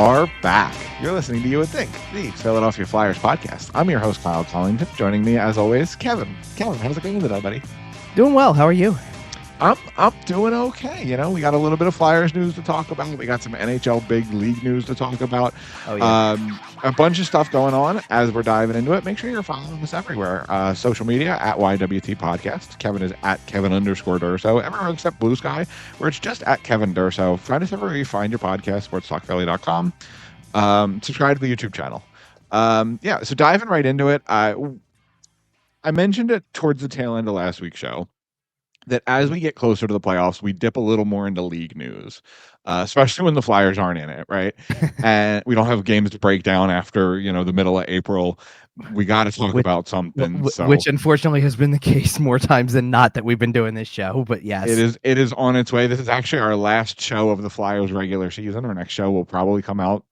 are back. You're listening to You Would Think, the Philadelphia Flyers podcast. I'm your host, Kyle Collington. Joining me, as always, Kevin. Kevin, how's it going today, buddy? Doing well. How are you? I'm doing okay. You know, we got a little bit of Flyers news to talk about. We got some NHL big league news to talk about. Oh, yeah. A bunch of stuff going on as we're diving into it. Make sure you're following us everywhere. Social media at YWT Podcast. Kevin is at Kevin_Durso. Everywhere except Blue Sky, where it's just at Kevin Durso. Find us everywhere you find your podcast, sportstalkphilly.com. Subscribe to the YouTube channel. So diving right into it, I mentioned it towards the tail end of last week's show that as we get closer to the playoffs, we dip a little more into league news, especially when the Flyers aren't in it, right? And we don't have games to break down after, the middle of April. We got to talk about something. Which unfortunately has been the case more times than not that we've been doing this show, but yes. It is on its way. This is actually our last show of the Flyers regular season. Our next show will probably come out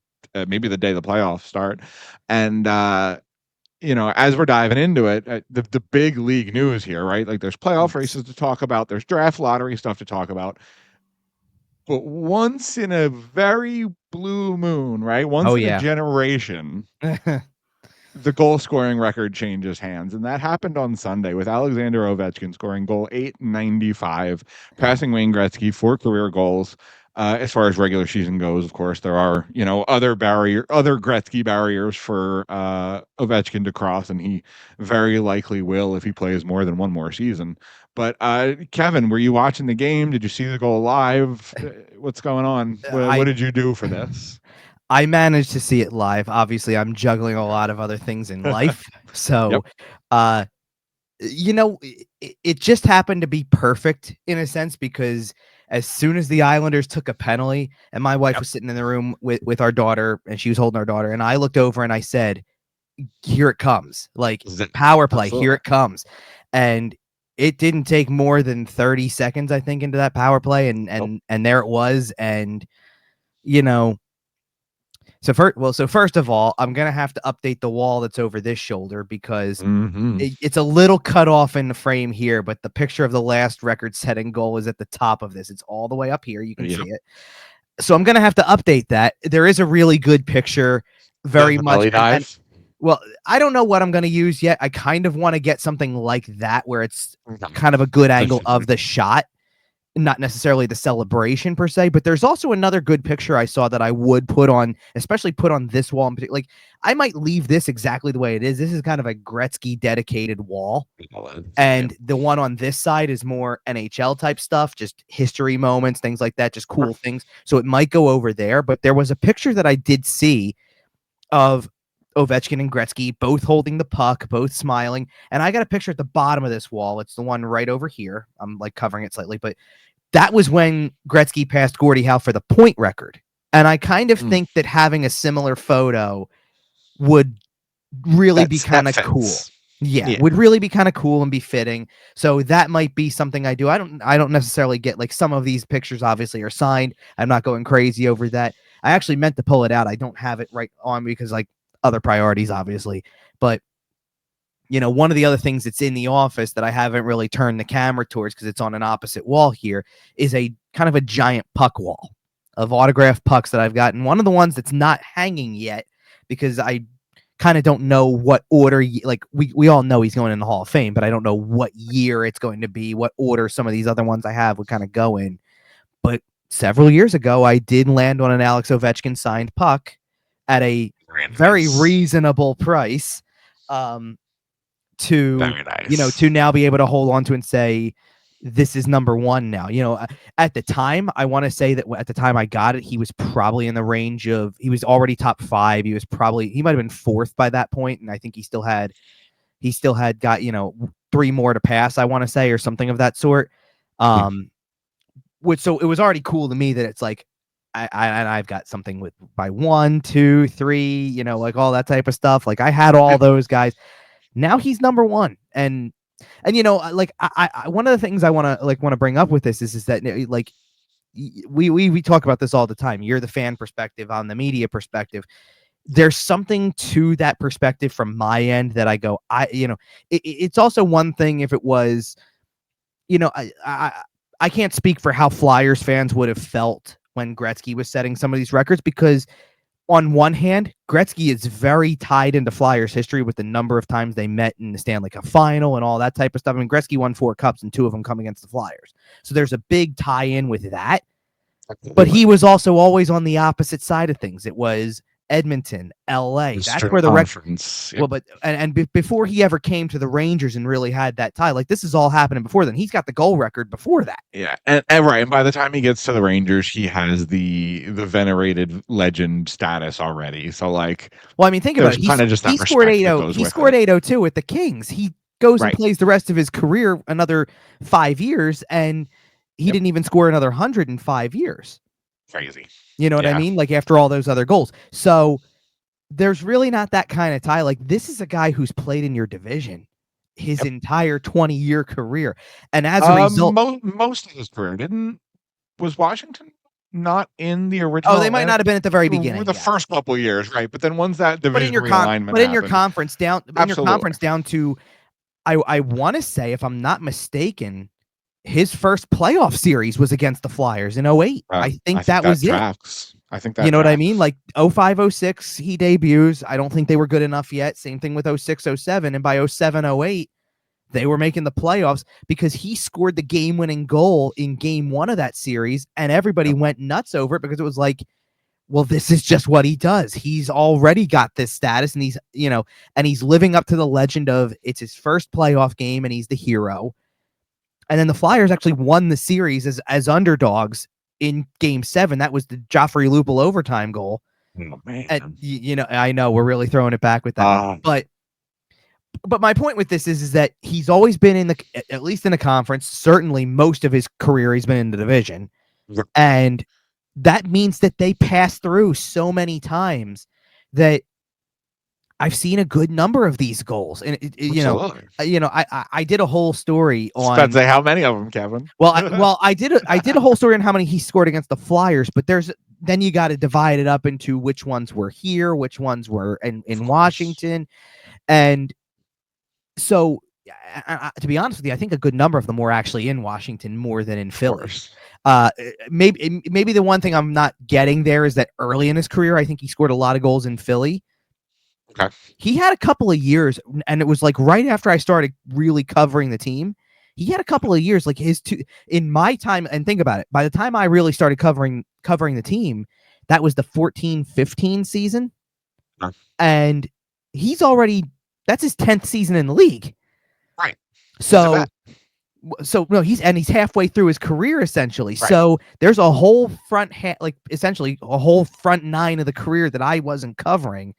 maybe the day the playoffs start. And, as we're diving into it, the big league news here, right? Like there's playoff races to talk about. There's draft lottery stuff to talk about. But once in a very blue moon, right? Once in a generation, the goal scoring record changes hands. And that happened on Sunday with Alexander Ovechkin scoring goal 895, passing Wayne Gretzky 4 career goals. As far as regular season goes, of course, there are, other Gretzky barriers for Ovechkin to cross, and he very likely will if he plays more than one more season. But Kevin, were you watching the game? Did you see the goal live? What's going on? What did you do for this? I managed to see it live. Obviously, I'm juggling a lot of other things in life. So, it just happened to be perfect in a sense because as soon as the Islanders took a penalty and my wife was sitting in the room with our daughter and she was holding our daughter and I looked over and I said, here it comes, like power play. Absolutely. Here it comes. And it didn't take more than 30 seconds, I think, into that power play. And there it was. And, so first of all, I'm going to have to update the wall that's over this shoulder because it's a little cut off in the frame here, but the picture of the last record-setting goal is at the top of this. It's all the way up here. You can see it. So I'm going to have to update that. There is a really good picture, very much. Well, I don't know what I'm going to use yet. I kind of want to get something like that where it's kind of a good angle of the shot. Not necessarily the celebration per se, but there's also another good picture I saw that I would especially put on this wall. Like I might leave this exactly the way it is. This is kind of a Gretzky dedicated wall. And the one on this side is more NHL type stuff, just history moments, things like that, just cool things. So it might go over there, but there was a picture that I did see of Ovechkin and Gretzky both holding the puck, both smiling. And I got a picture at the bottom of this wall. It's the one right over here. I'm like covering it slightly, but that was when Gretzky passed Gordie Howe for the point record. And I kind of think that having a similar photo would really be kind of cool. Yeah, would really be kind of cool and be fitting. So that might be something I do. I don't necessarily get like some of these pictures obviously are signed. I'm not going crazy over that. I actually meant to pull it out. I don't have it right on because like other priorities, obviously. But one of the other things that's in the office that I haven't really turned the camera towards because it's on an opposite wall here is a kind of a giant puck wall of autographed pucks that I've gotten. One of the ones that's not hanging yet because I kind of don't know what order, like we all know he's going in the Hall of Fame, but I don't know what year it's going to be, what order some of these other ones I have would kind of go in. But several years ago, I did land on an Alex Ovechkin signed puck at a very reasonable price. To now be able to hold on to and say this is number one now. At the time I want to say that at the time I got it, he was probably in the range of, he was already top 5. He might have been 4th by that point, and I think he still had got 3 more to pass, I want to say, or something of that sort. So it was already cool to me that it's like I've got something by 1, 2, 3, like all that type of stuff. Like I had all those guys. Now he's number 1, and like I one of the things I want to bring up with this is that like we talk about this all the time. You're the fan perspective, on the media perspective. There's something to that perspective from my end that I go, it's also one thing if it was, I can't speak for how Flyers fans would have felt when Gretzky was setting some of these records because on one hand, Gretzky is very tied into Flyers history with the number of times they met in the Stanley Cup final and all that type of stuff. I mean, Gretzky won 4 cups and 2 of them come against the Flyers. So there's a big tie-in with that. But he was also always on the opposite side of things. It was Edmonton, LA. That's where the conference. Well, but before he ever came to the Rangers and really had that tie, like this is all happening before then. He's got the goal record before that. Yeah, and right, and by the time he gets to the Rangers, he has the venerated legend status already. So like, well, I mean, think about it. He scored 8-0. He scored 802 with the Kings. He goes and plays the rest of his career another 5 years, and he didn't even score another 100 in 5 years. Crazy. You know what I mean? Like after all those other goals. So there's really not that kind of tie. Like this is a guy who's played in your division his entire 20-year career. And as a result, most of his career was Washington not in the original. Oh, they might not have been at the very beginning. The first couple of years, right? But then once that division realignment in your conference down to I want to say, if I'm not mistaken, his first playoff series was against the Flyers in 2008. I think that was tracks. It. I think that you know what I mean? Like 05, 06, he debuts. I don't think they were good enough yet. Same thing with 06, 07. And by 07, 08, they were making the playoffs because he scored the game-winning goal in game 1 of that series. And everybody went nuts over it because it was like, well, this is just what he does. He's already got this status and he's living up to the legend of it's his first playoff game and he's the hero. And then the Flyers actually won the series as underdogs in game 7. That was the Joffrey Lupul overtime goal. Oh, man. And, I know we're really throwing it back with that. But my point with this is that he's always been at least in the conference. Certainly most of his career, he's been in the division. Yeah. And that means that they pass through so many times that I've seen a good number of these goals, and I did a whole story on. Depends on how many of them, Kevin. Well, I did a whole story on how many he scored against the Flyers, but then you got to divide it up into which ones were here, which ones were in Washington, and so to be honest with you, I think a good number of them were actually in Washington more than in Philly. Maybe the one thing I'm not getting there is that early in his career, I think he scored a lot of goals in Philly. Okay. He had a couple of years, and it was like right after I started really covering the team. He had a couple of years, like in my time, and think about it. By the time I really started covering the team, that was the 14-15 season, and that's his 10th season in the league. Right. So no, he's halfway through his career essentially. Right. So there's a whole essentially a whole front 9 of the career that I wasn't covering.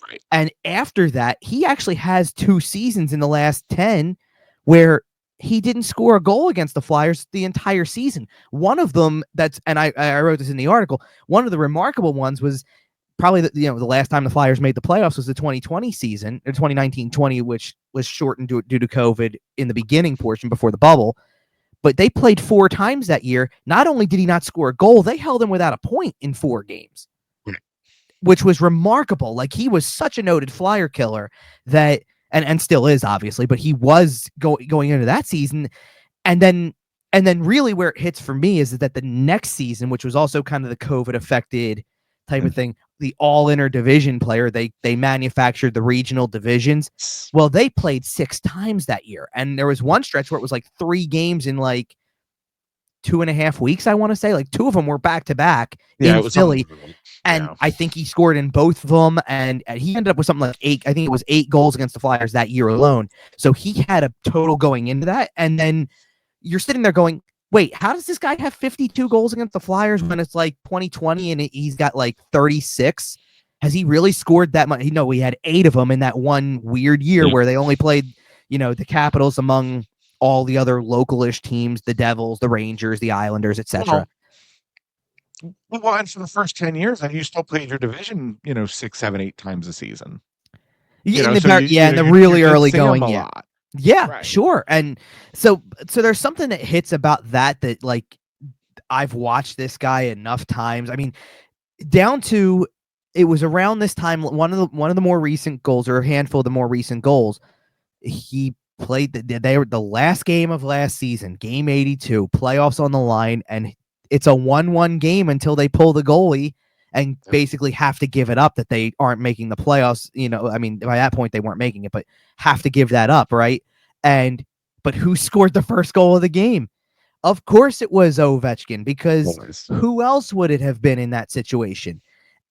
Right. And after that, he actually has 2 seasons in the last 10 where he didn't score a goal against the Flyers the entire season. One of them and I wrote this in the article. One of the remarkable ones was probably the last time the Flyers made the playoffs was the 2020 season, or 2019-20, which was shortened due to COVID in the beginning portion before the bubble. But they played 4 times that year. Not only did he not score a goal, they held him without a point in 4 games. Which was remarkable. Like he was such a noted Flyer killer that, and still is obviously, but he was going into that season. And then really where it hits for me is that the next season, which was also kind of the COVID affected type of thing, the all interdivision player, they manufactured the regional divisions. Well, they played 6 times that year. And there was one stretch where it was like 3 games in like 2.5 weeks. I want to say like 2 of them were back to back in Philly. And I think he scored in both of them, and he ended up with something like 8. I think it was 8 goals against the Flyers that year alone. So he had a total going into that. And then you're sitting there going, wait, how does this guy have 52 goals against the Flyers when it's like 2020 and he's got like 36? Has he really scored that much? No, he had 8 of them in that one weird year where they only played, the Capitals among all the other localish teams, the Devils, the Rangers, the Islanders, etc. Well, and for the first 10 years, you still played your division, 6, 7, 8 times a season. In the really early going, right. Sure. And so there's something that hits about that like I've watched this guy enough times. I mean, down to it was around this time, one of the more recent goals, or a handful of the more recent goals, he played they were the last game of last season, game 82, playoffs on the line, and it's a 1-1 game until they pull the goalie and basically have to give it up that they aren't making the playoffs. I mean, by that point they weren't making it, but have to give that up, right? But who scored the first goal of the game? Of course it was Ovechkin, because who else would it have been in that situation?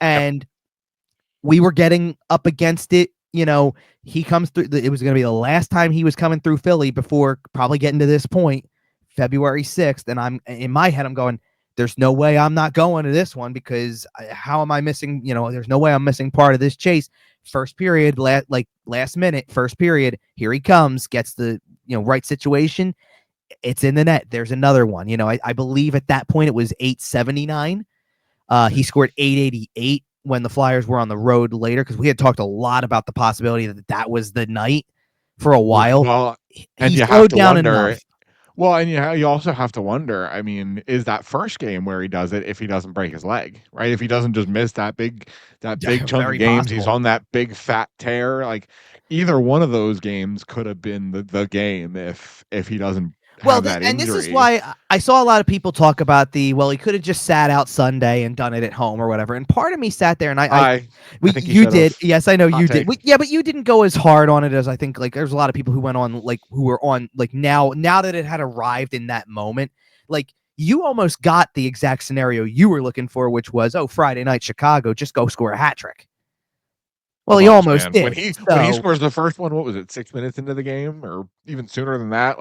And we were getting up against it. He comes through. It was going to be the last time he was coming through Philly before probably getting to this point, February 6th. And I'm in my head, I'm going, there's no way I'm not going to this one, because how am I missing? There's no way I'm missing part of this chase. First period, last minute, first period, here he comes, gets the right situation. It's in the net. There's another one. I believe at that point it was 879. He scored 888 when the Flyers were on the road later, because we had talked a lot about the possibility that was the night for a while. Well, and he you slowed have to down wonder. enough. Well, and you also have to wonder, I mean, is that first game where he does it if he doesn't break his leg, right? If he doesn't just miss that big chunk of games, he's on that big fat tear. Like, either one of those games could have been the game if he doesn't have that injury. And this is why I saw a lot of people talk about he could have just sat out Sunday and done it at home or whatever. And part of me sat there and I think you did. Yes, I know you did. But you didn't go as hard on it as I think. Like, there's a lot of people who went on, who were on, now that it had arrived in that moment, you almost got the exact scenario you were looking for, which was, Friday night, Chicago, just go score a hat trick. Well, he almost did. When he scores the first one, what was it, 6 minutes into the game, or even sooner than that?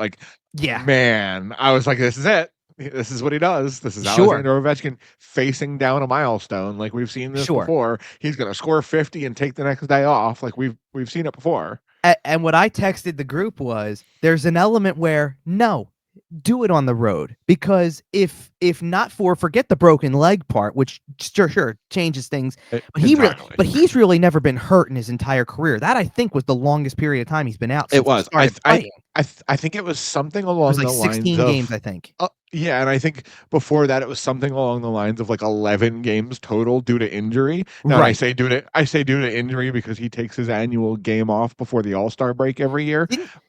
Man, I was like, this is it. This is what he does. This is Alexander Ovechkin facing down a milestone. Like, we've seen this before. He's going to score 50 and take the next day off. Like, we've seen it before. And what I texted the group was, there's an element where, no, do it on the road, because if not forget the broken leg part, which sure changes things, but he's really never been hurt in his entire career. That, I think, was the longest period of time he's been out. It was. I think it was something along the lines 16 games, I think. Yeah, and I think before that it was something along the lines of 11 games total due to injury. Now, I say due to injury because he takes his annual game off before the All-Star break every year.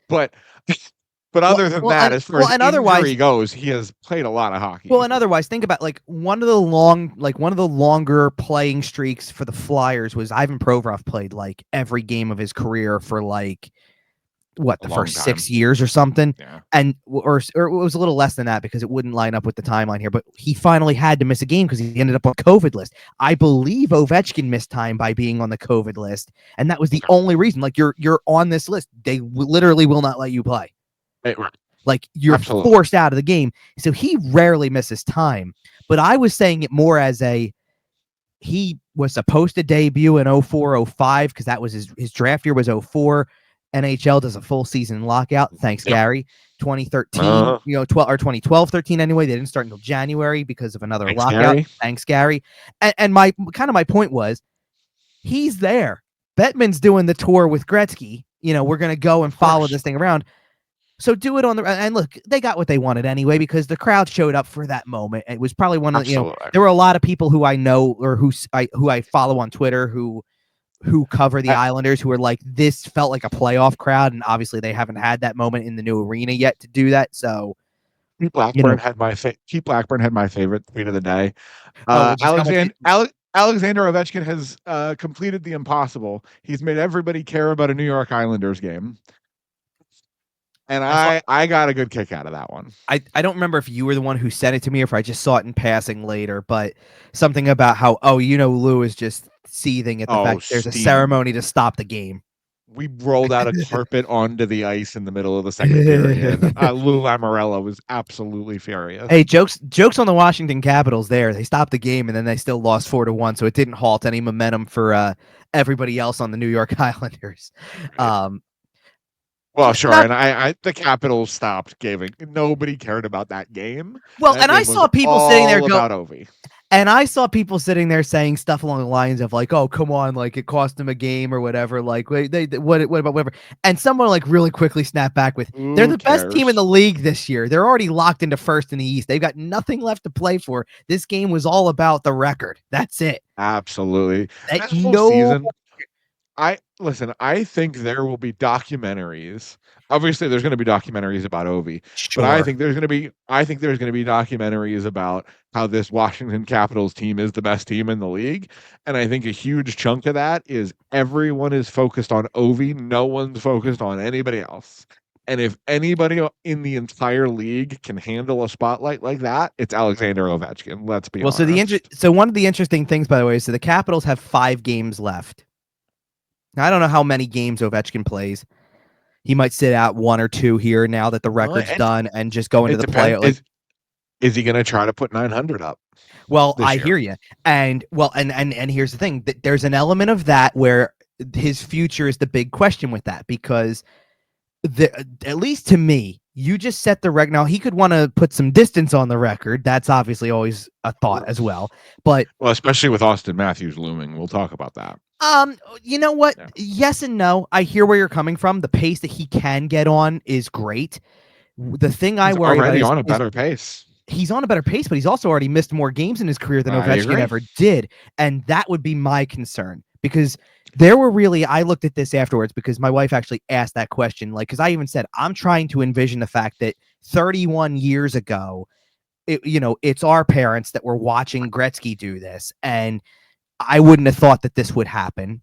But other than that, as far as injury goes, he has played a lot of hockey. Well, and otherwise, think about one of the longer playing streaks for the Flyers was Ivan Provorov played every game of his career for the first 6 years or something. Yeah. And or it was a little less than that, because it wouldn't line up with the timeline here, but he finally had to miss a game because he ended up on COVID list. I believe Ovechkin missed time by being on the COVID list, and that was the only reason. You're on this list. They literally will not let you play. You're forced out of the game. So he rarely misses time. But I was saying it more as he was supposed to debut in 04-05, because that was his draft year was 04. NHL does a full season lockout. Thanks, Gary. 2013, 2012-13 anyway. They didn't start until January because of another lockout. Gary. Thanks, Gary. And my point was, he's there. Bettman's doing the tour with Gretzky. We're going to go and follow this thing around. So do it on the, and look, they got what they wanted anyway, because the crowd showed up for that moment. It was probably one of there were a lot of people who I know, or who I follow on Twitter, who cover the Islanders, who are this felt like a playoff crowd, and obviously they haven't had that moment in the new arena yet to do that. So Pete Blackburn had my favorite tweet of the day. Alexander Ovechkin has completed the impossible. He's made everybody care about a New York Islanders game. And I got a good kick out of that one. I don't remember if you were the one who sent it to me or if I just saw it in passing later, but something about how, Lou is just seething at the fact there's a ceremony to stop the game. We rolled out a carpet onto the ice in the middle of the second period. Lou Lamoriello was absolutely furious. Hey, jokes on the Washington Capitals there. They stopped the game and then they still lost 4-1, so it didn't halt any momentum for everybody else on the New York Islanders. Well, sure, and the Capitals stopped giving. Nobody cared about that game. Well, and I saw people sitting there about Ovi. And I saw people sitting there saying stuff along the lines of "Oh, come on, it cost them a game or whatever." They what about whatever? And someone really quickly snapped back with, "They're the best team in the league this year. They're already locked into first in the East. They've got nothing left to play for. This game was all about the record. That's it." Absolutely. I think there will be documentaries. Obviously, there's going to be documentaries about Ovi, but I Sure. think there's going to be documentaries about how this Washington Capitals team is the best team in the league, and I think a huge chunk of that is everyone is focused on Ovi. No one's focused on anybody else. And if anybody in the entire league can handle a spotlight like that, it's Alexander Ovechkin. Let's be Well, honest. so one of the interesting things, by the way, is so the Capitals have 5 games left. Now, I don't know how many games Ovechkin plays. He might sit out 1 or 2 here now that the Well, record's done and just go into it the play. depends. Like, Is he going to try to put 900 up well, this I year? hear you, and here's the thing: there's an element of that where his future is the big question with that, because at least to me, you just set the record. Now he could want to put some distance on the record. That's obviously always a thought as well. But especially with Austin Matthews looming, we'll talk about that. you know what? Yeah. Yes and no. I hear where you're coming from. The pace that he can get on is great. The thing I He's worry about already is on a better pace. he's on a better pace, but he's also already missed more games in his career than Ovechkin ever did. And that would be my concern, because there were really, I looked at this afterwards because my wife actually asked that question. Like, because I even said, I'm trying to envision the fact that 31 years ago, it's our parents that were watching Gretzky do this. And I wouldn't have thought that this would happen.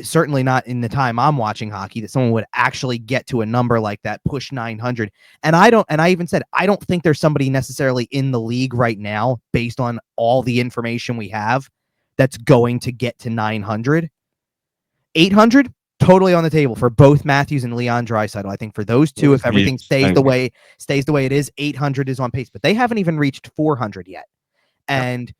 Certainly not in the time I'm watching hockey, that someone would actually get to a number like that, push 900. And I even said, I don't think there's somebody necessarily in the league right now, based on all the information we have, that's going to get to 900. 800, totally on the table for both Matthews and Leon Draisaitl. I think for those two, if everything stays the way it is, 800 is on pace, but they haven't even reached 400 yet. And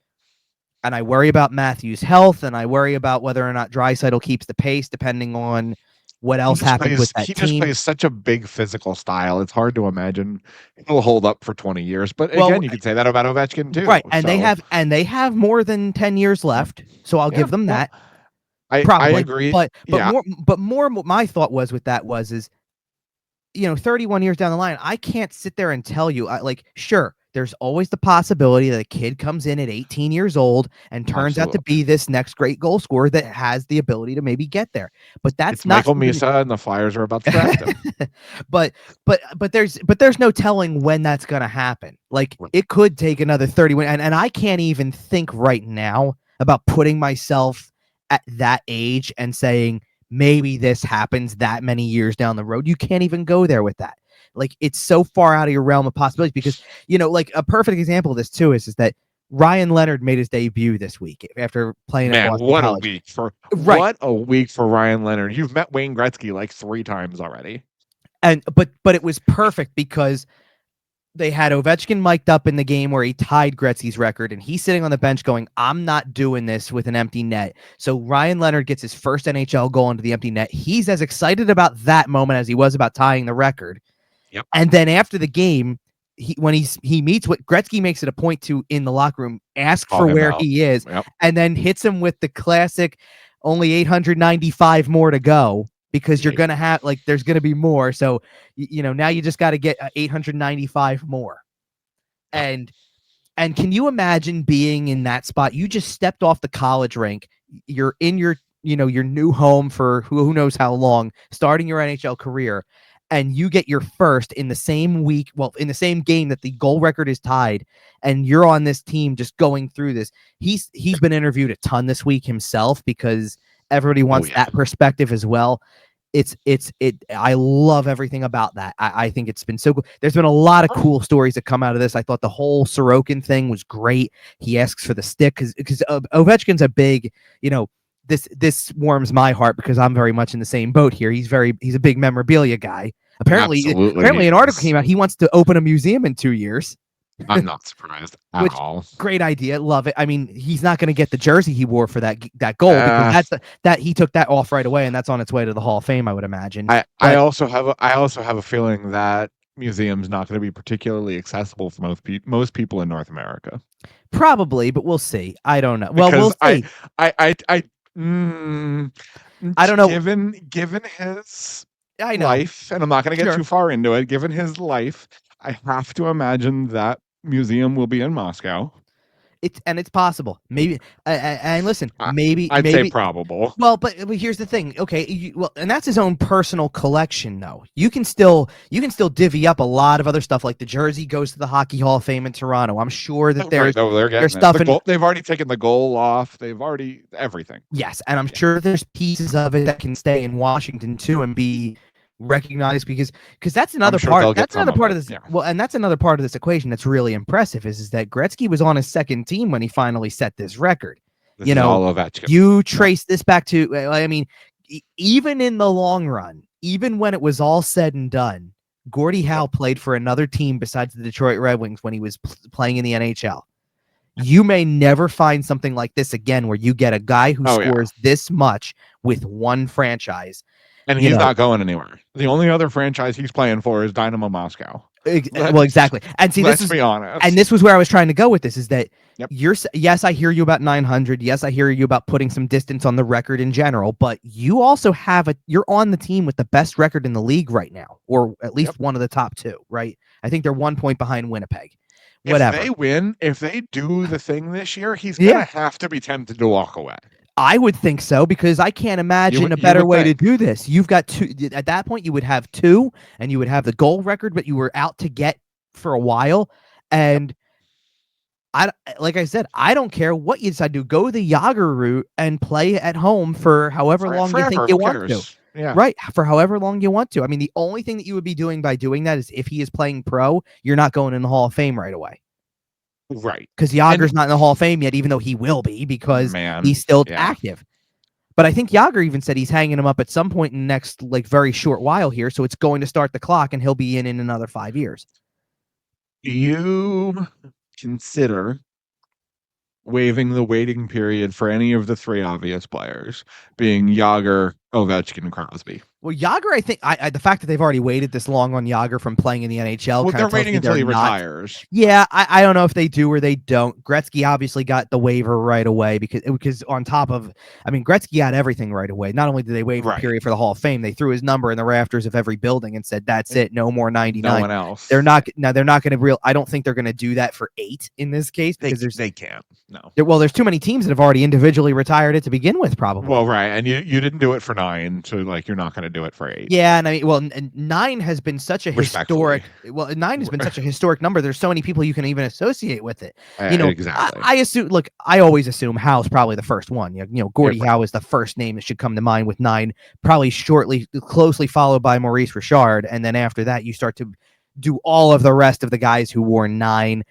I worry about Matthews' health, and I worry about whether or not Draisaitl keeps the pace, depending on what else happens with that He team. just plays such a big physical style. It's hard to imagine he'll hold up for 20 years. But again, you could say that about Ovechkin too. Right, and they have more than 10 years left, so I'll give them that. I agree. But more my thought was with that is 31 years down the line, I can't sit there and tell you, sure, there's always the possibility that a kid comes in at 18 years old and turns out to be this next great goal scorer that has the ability to maybe get there. But that's it's not Michael Misa, and the Flyers are about to draft him. but there's no telling when that's going to happen. Like, it could take another 31, and I can't even think right now about putting myself at that age and saying maybe this happens that many years down the road. You can't even go there with that. Like, it's so far out of your realm of possibilities, because, like, a perfect example of this too is that Ryan Leonard made his debut this week after playing at Boston College. What a week for Ryan Leonard. You've met Wayne Gretzky like 3 times already. And but it was perfect because they had Ovechkin mic'd up in the game where he tied Gretzky's record, and he's sitting on the bench going, I'm not doing this with an empty net. So Ryan Leonard gets his first NHL goal into the empty net. He's as excited about that moment as he was about tying the record. Yep. And then after the game, when he meets with Gretzky, makes it a point to, in the locker room, ask for where he is, and then hits him with the classic, only 895 more to go, because you're going to have, there's going to be more. So, now you just got to get 895 more. And can you imagine being in that spot? You just stepped off the college rink. You're in your new home for who knows how long, starting your NHL career, and you get your first in the same week, in the same game that the goal record is tied, and you're on this team just going through this. He's been interviewed a ton this week himself, because everybody wants that perspective as well. I love everything about that. I think it's been so cool. There's been a lot of cool stories that come out of this. I thought the whole Sorokin thing was great. He asks for the stick because Ovechkin's a big, this warms my heart, because I'm very much in the same boat here. He's a big memorabilia guy. Apparently an article came out. He wants to open a museum in 2 years. I'm not surprised at all. Great idea. Love it. I mean, he's not going to get the jersey he wore for that goal, because that he took that off right away, and that's on its way to the Hall of Fame, I would imagine. I also have a feeling that museum's not going to be particularly accessible for most people in North America. Probably, but we'll see. I don't know. Well, we'll see. I don't know. Given his life, and I'm not going to get too far into it. Given his life, I have to imagine that museum will be in Moscow. It's possible. Maybe and listen, I'd say probable. Well, but here's the thing. Okay, and that's his own personal collection, though. You can still divvy up a lot of other stuff, like the jersey goes to the Hockey Hall of Fame in Toronto. I'm sure that there's they're getting stuff in. They've already taken the goal off. They've already everything. Yes, and I'm sure there's pieces of it that can stay in Washington too and be recognized because that's another part. That's another part of this. Yeah. Well, and that's another part of this equation that's really impressive is that Gretzky was on his second team when he finally set this record. This is all Ovechkin. You trace this back to, I mean, even in the long run, even when it was all said and done, Gordie Howe played for another team besides the Detroit Red Wings when he was playing in the NHL. You may never find something like this again where you get a guy who scores this much with one franchise. And he's not going anywhere. The only other franchise he's playing for is Dynamo Moscow. Well, exactly. And see, let's be honest. And this was where I was trying to go with this is that yes, I hear you about 900. Yes, I hear you about putting some distance on the record in general, but you also you're on the team with the best record in the league right now, or at least one of the top two, right? I think they're 1 point behind Winnipeg. Whatever. If they win, if they do the thing this year, he's going to have to be tempted to walk away. I would think so because I can't imagine a better way to do this. You've got two. At that point, you would have two, and you would have the goal record, but you were out to get for a while. And like I said, I don't care what you decide to do. Go the Yager route and play at home for however long you think you want to. Yeah. Right. For however long you want to. I mean, the only thing that you would be doing by doing that is if he is playing pro, you're not going in the Hall of Fame right away. Right. Because Yager's not in the Hall of Fame yet, even though he will be because he's still active. But I think Yager even said he's hanging him up at some point in the next very short while here. So it's going to start the clock and he'll be in another 5 years. Do you consider waiving the waiting period for any of the three obvious players, being Yager, Ovechkin, Crosby? Well, Yager, I think the fact that they've already waited this long on Yager from playing in the NHL. Well, they're waiting until he retires. Yeah, I don't know if they do or they don't. Gretzky obviously got the waiver right away because on top of, I mean, Gretzky got everything right away. Not only did they waive the period for the Hall of Fame, they threw his number in the rafters of every building and said, "That's it, no more 99." No one else. They're not going to I don't think they're going to do that for 8 in this case because they can't. No. There's too many teams that have already individually retired it to begin with, probably. Well, right, and you didn't do it for 9, so you're not going to do it for 8. Yeah, and I mean, and 9 has been such a historic. Well, 9 has been such a historic number. There's so many people you can even associate with it. Exactly. I assume. Look, I always assume Howe's probably the first one. Gordie Howe is the first name that should come to mind with 9. Probably closely followed by Maurice Richard, and then after that, you start to do all of the rest of the guys who wore 9.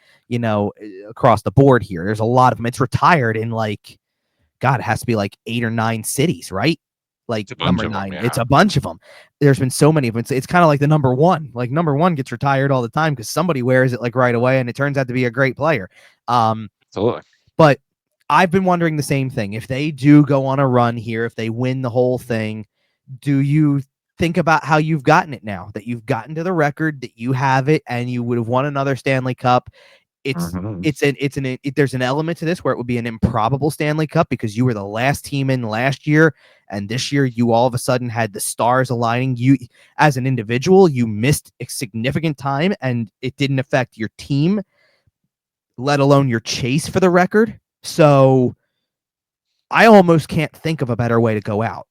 Across the board here. There's a lot of them. It's retired in God, it has to be 8 or 9 cities, right? Number 9. It's a bunch of them. There's been so many of them. It's kind of like the number 1. Number 1 gets retired all the time because somebody wears it right away, and it turns out to be a great player. Absolutely. But I've been wondering the same thing. If they do go on a run here, if they win the whole thing, do you think about how you've gotten it now? That you've gotten to the record, that you have it, and you would have won another Stanley Cup. There's an element to this where it would be an improbable Stanley Cup because you were the last team in last year, and this year you all of a sudden had the stars aligning. You, as an individual, you missed a significant time, and it didn't affect your team, let alone your chase for the record. So I almost can't think of a better way to go out.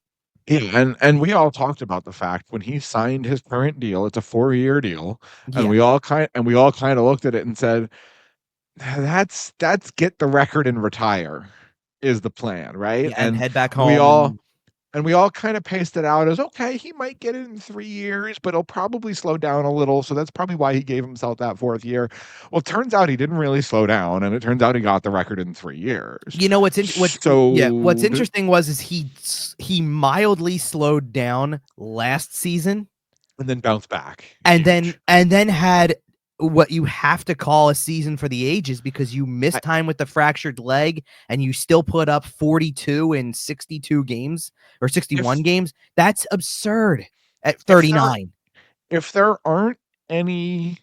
Yeah, and we all talked about the fact when he signed his current deal, it's a 4-year deal, and we all kind of looked at it and said, that's get the record and retire is the plan, right? Yeah, and head back home. We all kind of paced it out as, okay, he might get it in 3 years, but he'll probably slow down a little. So that's probably why he gave himself that 4th year. Well, it turns out he didn't really slow down, and it turns out he got the record in 3 years. What's interesting was he mildly slowed down last season and then bounced back. And then had what you have to call a season for the ages because you missed time with the fractured leg and you still put up 42 in 62 games or 61 games. That's absurd at 39. If there aren't any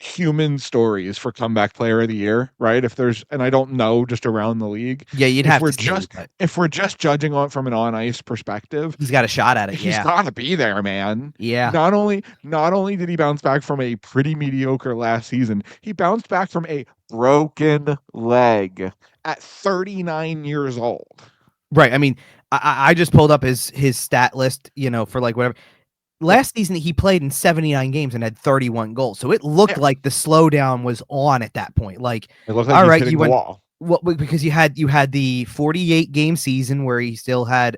human stories for comeback player of the year, right? If there's, and I don't know, just around the league, Yeah, you'd if have we're to see, just but if we're just judging on from an on ice perspective, he's got a shot at it. he's Yeah. got to be there, man. Yeah. Not only did he bounce back from a pretty mediocre last season, he bounced back from a broken leg at 39 years old. Right. I mean, I just pulled up his stat list, for like whatever. Last season, he played in 79 games and had 31 goals. So it looked like the slowdown was on at that point. Like, it looked like all he's right, hitting the wall. Well, because you had the 48 game season where he still had,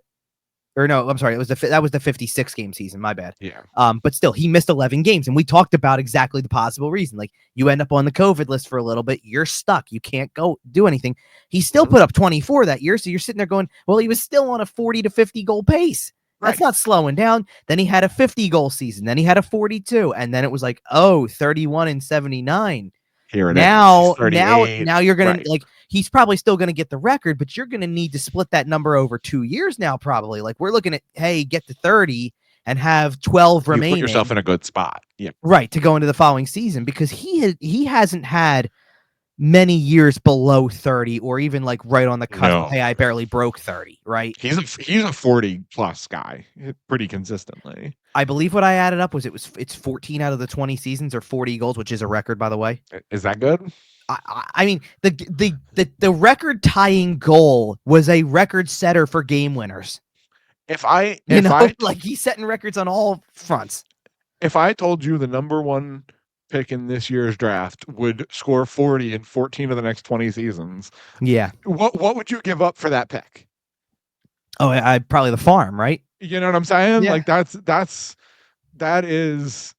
or no, I'm sorry, that was the 56 game season. My bad. Yeah. But still, he missed 11 games, and we talked about exactly the possible reason. Like, you end up on the COVID list for a little bit, you're stuck, you can't go do anything. He still put up 24 that year, so you're sitting there going, well, he was still on a 40 to 50 goal pace. That's not slowing down. Then he had a 50 goal season. Then he had a 42. And then it was like, 31 and 79. Here it now, is. 38. Now you're going to, like, he's probably still going to get the record, but you're going to need to split that number over 2 years now, probably. Like, we're looking at, hey, get to 30 and have 12 remaining. You put yourself in a good spot. Yeah. Right. To go into the following season, because he hasn't had many years below 30 or even like right on the cusp. No. Hey, I barely broke 30, right? He's a 40 plus guy pretty consistently. I believe what I added up was it's 14 out of the 20 seasons or 40 goals, which is a record, by the way. Is that good? I mean, the record tying goal was a record setter for game winners. Like he's setting records on all fronts. If I told you the number one pick in this year's draft would score 40 in 14 of the next 20 seasons. Yeah. What would you give up for that pick? Oh, I probably the farm, right? You know what I'm saying? Yeah. Like that is.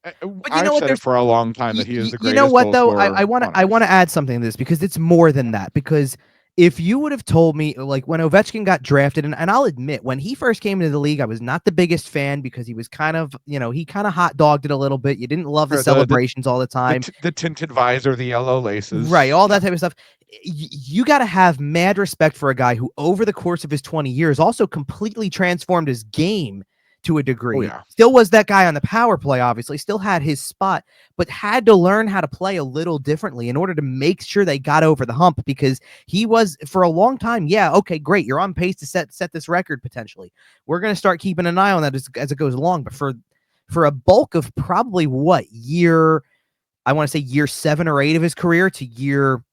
But I've said it for a long time that he is the greatest. You know what though? I want to add something to this because it's more than that. Because if you would have told me, like when Ovechkin got drafted, and I'll admit, when he first came into the league, I was not the biggest fan because he was kind of, he kind of hot dogged it a little bit. You didn't love the celebrations all the time. The tinted visor, the yellow laces. Right, all that type of stuff. You got to have mad respect for a guy who, over the course of his 20 years, also completely transformed his game to a degree. Oh, yeah. Still was that guy on the power play, obviously, still had his spot, but had to learn how to play a little differently in order to make sure they got over the hump, because he was, for a long time, okay, great, you're on pace to set this record potentially. We're going to start keeping an eye on that as it goes along, but for a bulk of probably I want to say year 7 or 8 of his career to year,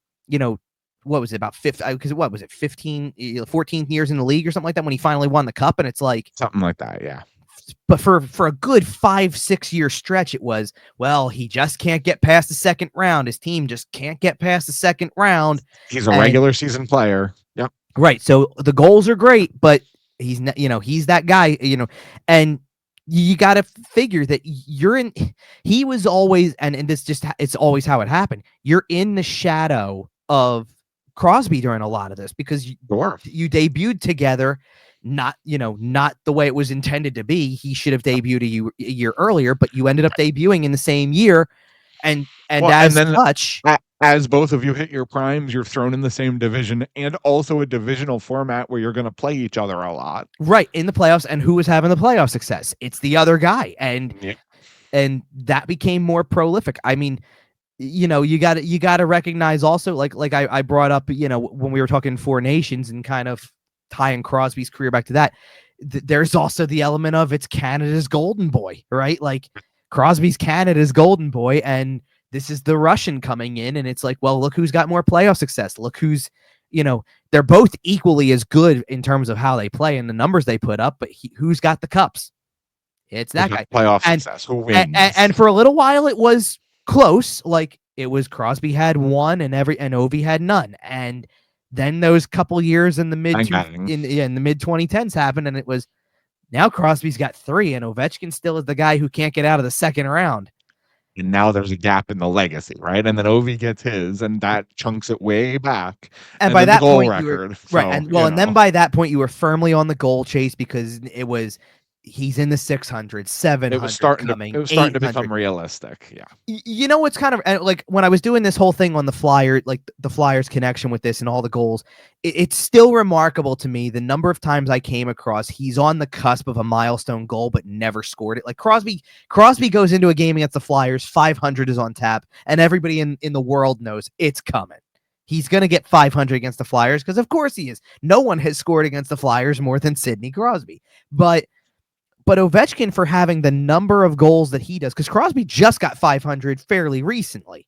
what was it, about 15, because what was it, 14 years in the league or something like that when he finally won the cup, and it's like something like that, yeah. But for a good 5-6 year stretch, it was, well, he just can't get past the second round. His team just can't get past the second round. He's a regular season player. Yep. Right. So the goals are great, but he's not, he's that guy, and you got to figure that he was always, and this just, it's always how it happened. You're in the shadow of Crosby during a lot of this because you debuted together. Not the way it was intended to be. He should have debuted a year earlier, but you ended up debuting in the same year. And as both of you hit your primes, you're thrown in the same division and also a divisional format where you're going to play each other a lot. Right, in the playoffs. And who was having the playoff success? It's the other guy. And that became more prolific. I mean, you got to recognize also, like I brought up, when we were talking Four Nations and kind of tying Crosby's career back to that, there's also the element of it's Canada's golden boy, right? Like Crosby's Canada's golden boy, and this is the Russian coming in, and it's like, well, look who's got more playoff success. Look who's, they're both equally as good in terms of how they play and the numbers they put up, but who's got the cups? It's that guy. Playoff success. Who wins? And for a little while, it was close. Like it was Crosby had one, and Ovi had none, and then those couple years in the mid 2010s happened, and it was now Crosby's got 3, and Ovechkin still is the guy who can't get out of the second round. And now there's a gap in the legacy, right? And then Ovi gets his, and that chunks it way back. And by that point, and then by that point, you were firmly on the goal chase because it was he's in the 600, 700 it coming, was starting to 800. become realistic. Yeah. You know what's kind of like when I was doing this whole thing on the Flyer, like the Flyers connection with this and all the goals, it's still remarkable to me the number of times I came across he's on the cusp of a milestone goal but never scored it. Like Crosby goes into a game against the Flyers, 500 is on tap, and everybody in the world knows it's coming. He's going to get 500 against the Flyers because of course he is. No one has scored against the Flyers more than Sidney Crosby. But Ovechkin, for having the number of goals that he does, because Crosby just got 500 fairly recently,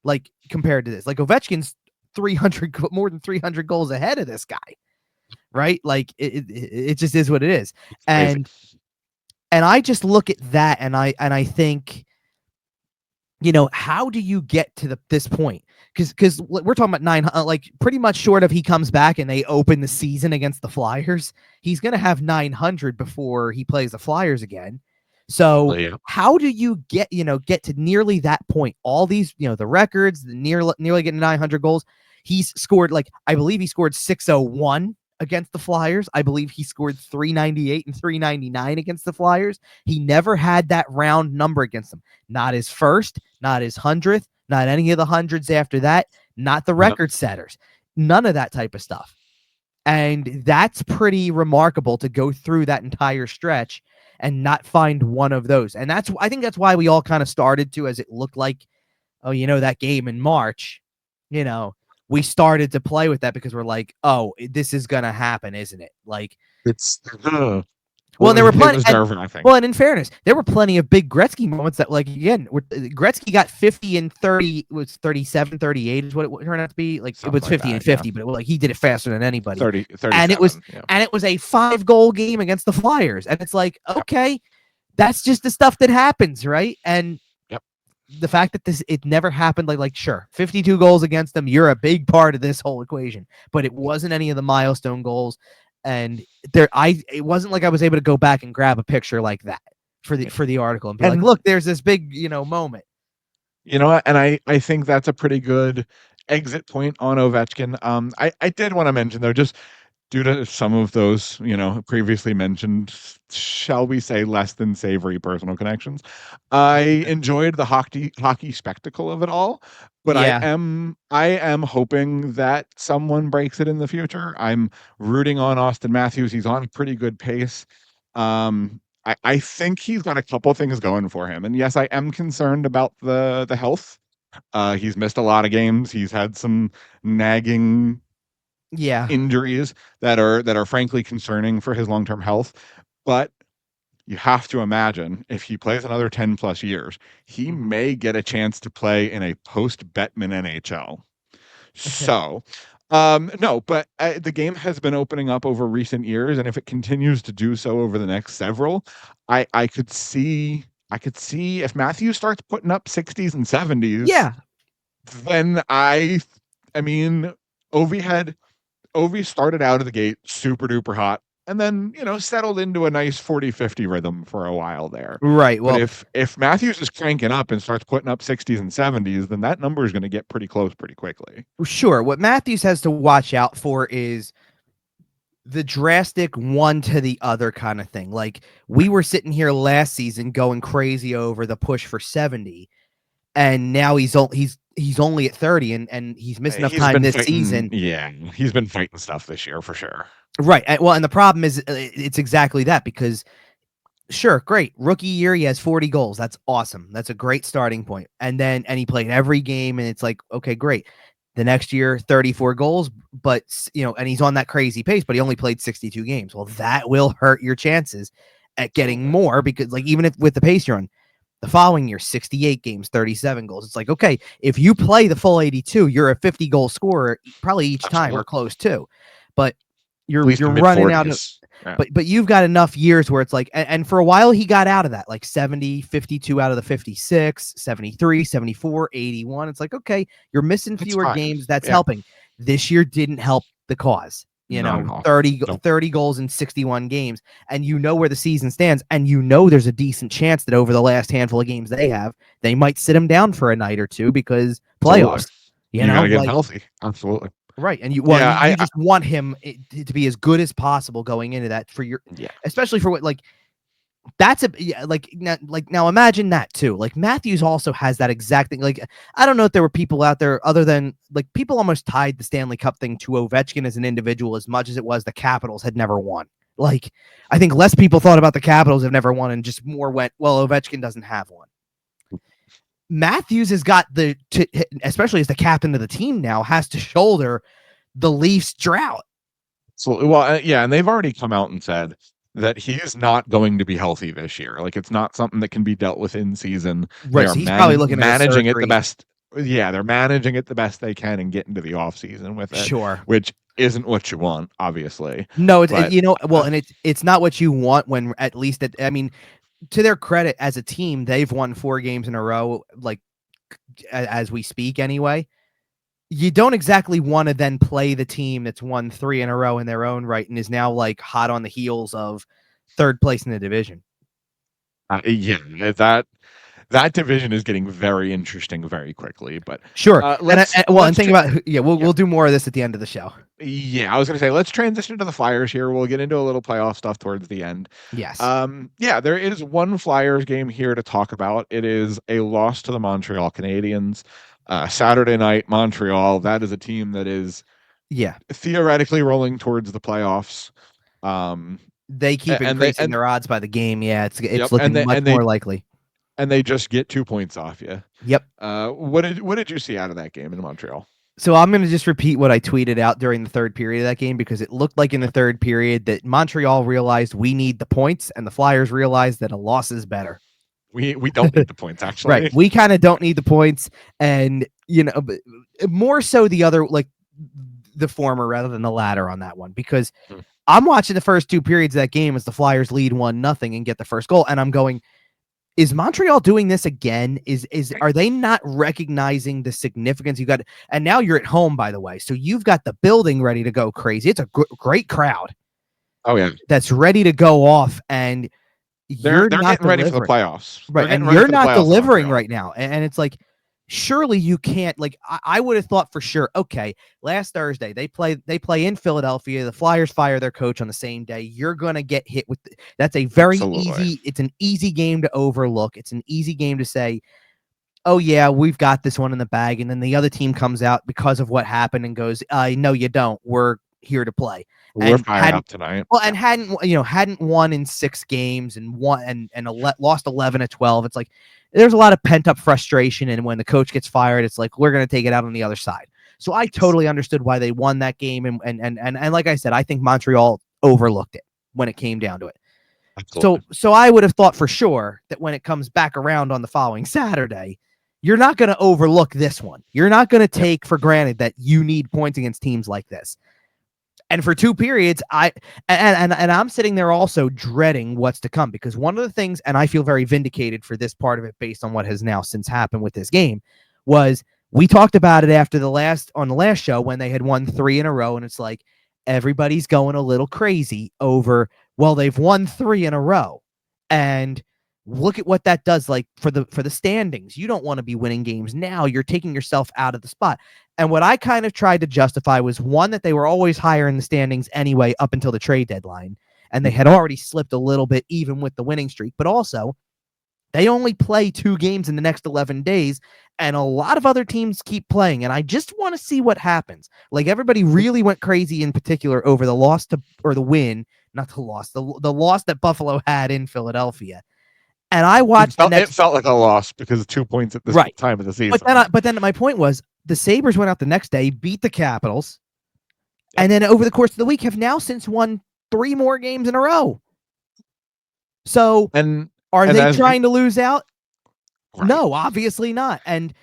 like compared to this. Like Ovechkin's 300, more than 300 goals ahead of this guy, right? Like it just is what it is. And I just look at that and I think, you know, how do you get to this point? Because we're talking about 900, like pretty much short of he comes back and they open the season against the Flyers, he's going to have 900 before he plays the Flyers again. So how do you get to nearly that point? All these, the records, nearly getting 900 goals. He's scored, like, I believe he scored 601 against the Flyers. I believe he scored 398 and 399 against the Flyers. He never had that round number against them. Not his first, not his 100th, not any of the hundreds after that, not the record setters, none of that type of stuff. And that's pretty remarkable to go through that entire stretch and not find one of those. And I think that's why we all kind of started to, as it looked like, that game in March, we started to play with that because we're like, oh, this is going to happen, isn't it? Like, it's well, there were plenty. I think. Well, and in fairness, there were plenty of big Gretzky moments that, like, again, Gretzky got 50 and 30, it was 37, 38 is what it turned out to be. Like, something it was 50 and 50, but like he did it faster than anybody. 30, and it was a 5-goal game against the Flyers, and it's like, okay, that's just the stuff that happens, right? And the fact that it never happened, like sure, 52 goals against them, you're a big part of this whole equation, but it wasn't any of the milestone goals. And it wasn't like I was able to go back and grab a picture like that for the article and be like, look, there's this big, moment. And I think that's a pretty good exit point on Ovechkin. I did want to mention though, just due to some of those, previously mentioned, shall we say, less than savory personal connections, I enjoyed the hockey spectacle of it all. But I am hoping that someone breaks it in the future. I'm rooting on Austin Matthews. He's on a pretty good pace. I think he's got a couple things going for him. And yes, I am concerned about the health. He's missed a lot of games. He's had some nagging injuries that are frankly concerning for his long-term health. But you have to imagine if he plays another 10 plus years, he may get a chance to play in a post-Bettman NHL. So, no, but the game has been opening up over recent years, and if it continues to do so over the next several, I could see if Matthews starts putting up 60s and 70s, then I mean, Ovi started out of the gate super duper hot and then, settled into a nice 40-50 rhythm for a while there. Right. Well, but if Matthews is cranking up and starts putting up 60s and 70s, then that number is going to get pretty close pretty quickly. Sure. What Matthews has to watch out for is the drastic one to the other kind of thing. Like, we were sitting here last season going crazy over the push for 70, and now he's only at 30 and he's missing enough time this season. Yeah, he's been fighting stuff this year for sure. Right. Well, and the problem is it's exactly that, because sure, great. Rookie year, he has 40 goals. That's awesome. That's a great starting point. And he played every game, and it's like, okay, great. The next year, 34 goals, but and he's on that crazy pace, but he only played 62 games. Well, that will hurt your chances at getting more, because like, even if with the pace you're on, the following year, 68 games, 37 goals. It's like, okay, if you play the full 82, you're a 50-goal scorer probably each time or close to. But you're running out of, but you've got enough years where it's like, and for a while he got out of that, like 70, 52 out of the 56, 73, 74, 81. It's like, okay, you're missing fewer games. That's helping. This year didn't help the cause. 30 goals in 61 games, and where the season stands, and there's a decent chance that over the last handful of games they might sit him down for a night or two because playoffs. You gotta get healthy. Absolutely. Right. And you just want him to be as good as possible going into that, for your, especially for what, like, That's like now imagine that too. Like Matthews also has that exact thing. Like I don't know if there were people out there other than like people almost tied the Stanley Cup thing to Ovechkin as an individual as much as it was the Capitals had never won. Like I think less people thought about the Capitals have never won and just more went, well, Ovechkin doesn't have one. Matthews has got especially as the captain of the team now, has to shoulder the Leafs drought. So, well, yeah, and they've already come out and said that he is not going to be healthy this year. Like it's not something that can be dealt with in season. Right, They are so he's probably looking at managing it the surgery. best. Yeah, they're managing it the best they can and getting to the off season with it. Sure, which isn't what you want, obviously. No, it's and it's not what you want when at least I mean, to their credit as a team, they've won 4 games in a row, like as we speak anyway. You don't exactly want to then play the team that's won 3 in a row in their own right and is now like hot on the heels of 3rd place in the division. Yeah, that division is getting very interesting very quickly. But sure, and think about we'll do more of this at the end of the show. Yeah, I was going to say let's transition to the Flyers here. We'll get into a little playoff stuff towards the end. Yes. Yeah, there is one Flyers game here to talk about. It is a loss to the Montreal Canadiens. Saturday night, Montreal. That is a team that is theoretically rolling towards the playoffs. They keep increasing their odds by the game. Yeah, it's looking much more likely. And they just get 2 points off you. Yep. What did you see out of that game in Montreal? So I'm going to just repeat what I tweeted out during the 3rd period of that game because it looked like in the 3rd period that Montreal realized we need the points and the Flyers realized that a loss is better. We don't need the points, actually. Right. We kind of don't need the points. And, more so the former rather than the latter on that one, because I'm watching the first 2 periods of that game as the Flyers lead 1-0 and get the first goal. And I'm going, is Montreal doing this again? Are they not recognizing the significance you got? And now you're at home, by the way. So you've got the building ready to go crazy. It's a great crowd. Oh, yeah. That's ready to go off. And they're not getting ready for the playoffs. Right. And you're not delivering right now. And it's like, surely you can't, like, I would have thought for sure, okay, last Thursday, they play in Philadelphia. The Flyers fire their coach on the same day. You're going to get hit with, that's a very easy, it's an easy game to overlook. It's an easy game to say, oh yeah, we've got this one in the bag. And then the other team comes out because of what happened and goes, no, you don't. We're here to play. We're fired up tonight. Well, and hadn't won in 6 games and lost 11 of 12. It's like, there's a lot of pent up frustration. And when the coach gets fired, it's like, we're going to take it out on the other side. So I totally understood why they won that game. And like I said, I think Montreal overlooked it when it came down to it. Absolutely. So I would have thought for sure that when it comes back around on the following Saturday, you're not going to overlook this one. You're not going to take for granted that you need points against teams like this. And for 2 periods, I'm sitting there also dreading what's to come, because one of the things, and I feel very vindicated for this part of it based on what has now since happened with this game, was we talked about it on the last show when they had won 3 in a row, and it's like everybody's going a little crazy over, well, they've won 3 in a row, and look at what that does, like for the standings. You don't want to be winning games now. You're taking yourself out of the spot. And what I kind of tried to justify was, one, that they were always higher in the standings anyway up until the trade deadline, and they had already slipped a little bit even with the winning streak. But also, they only play 2 games in the next 11 days, and a lot of other teams keep playing. And I just want to see what happens. Like, everybody really went crazy in particular over the loss the loss that Buffalo had in Philadelphia. And I watched it felt like a loss because of 2 points at this time of the season. But then my point was, the Sabres went out the next day, beat the Capitals, and then over the course of the week have now since won 3 more games in a row. So are they trying to lose out? Right. No, obviously not. And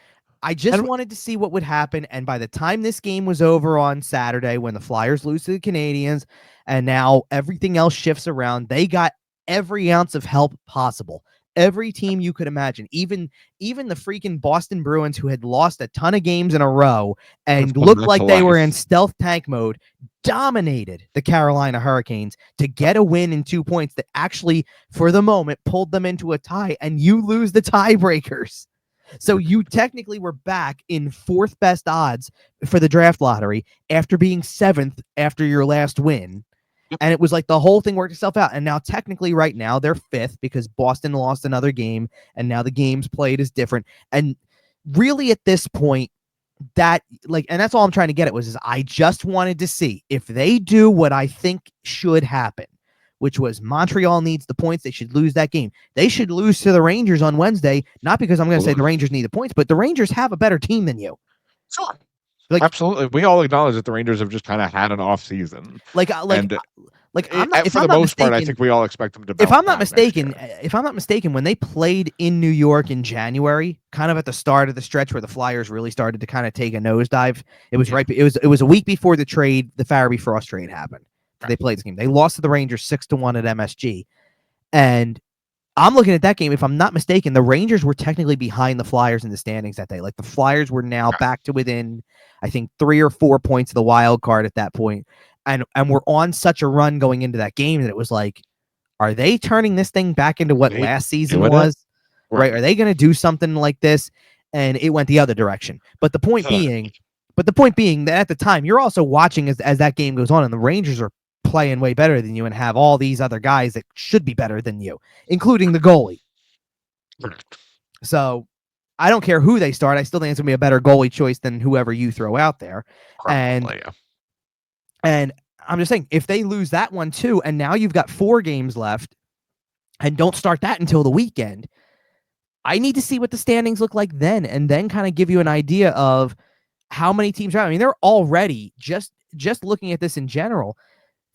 I just wanted to see what would happen. And by the time this game was over on Saturday, when the Flyers lose to the Canadiens, and now everything else shifts around, they got every ounce of help possible. Every team you could imagine, even the freaking Boston Bruins, who had lost a ton of games in a row and looked like they were in stealth tank mode, dominated the Carolina Hurricanes to get a win in 2 points that actually, for the moment, pulled them into a tie, and you lose the tiebreakers. So you technically were back in 4th best odds for the draft lottery after being 7th after your last win. And it was like the whole thing worked itself out. And now technically right now they're fifth because Boston lost another game. And now the games played is different. And really at this point, that like, and that's all I'm trying to get at is I just wanted to see if they do what I think should happen, which was Montreal needs the points. They should lose that game. They should lose to the Rangers on Wednesday, not because I'm going to say the Rangers need the points, but the Rangers have a better team than you. Sure. Like, absolutely. We all acknowledge that the Rangers have just kind of had an off season. I'm not, for the most part, I think we all expect them to bounce if I'm not back mistaken, when they played in New York in January, kind of at the start of the stretch where the Flyers really started to kind of take a nosedive, it was it was a week before the Farabee Frost trade happened. They played this game. They lost to the Rangers 6-1 at MSG. And I'm looking at that game. If I'm not mistaken, the Rangers were technically behind the Flyers in the standings that day. Like the Flyers were now back to within, I think, 3 or 4 points of the wild card at that point. And we're on such a run going into that game that it was like, are they turning this thing back into what last season was? Right? Are they going to do something like this? And it went the other direction. But the point being that at the time, you're also watching as that game goes on, and the Rangers are playing way better than you and have all these other guys that should be better than you, including the goalie. So I don't care who they start. I still think it's going to be a better goalie choice than whoever you throw out there. And I'm just saying, if they lose that one too, and now you've got 4 games left and don't start that until the weekend, I need to see what the standings look like then, and then kind of give you an idea of how many teams are out. I mean, they're already, just looking at this in general,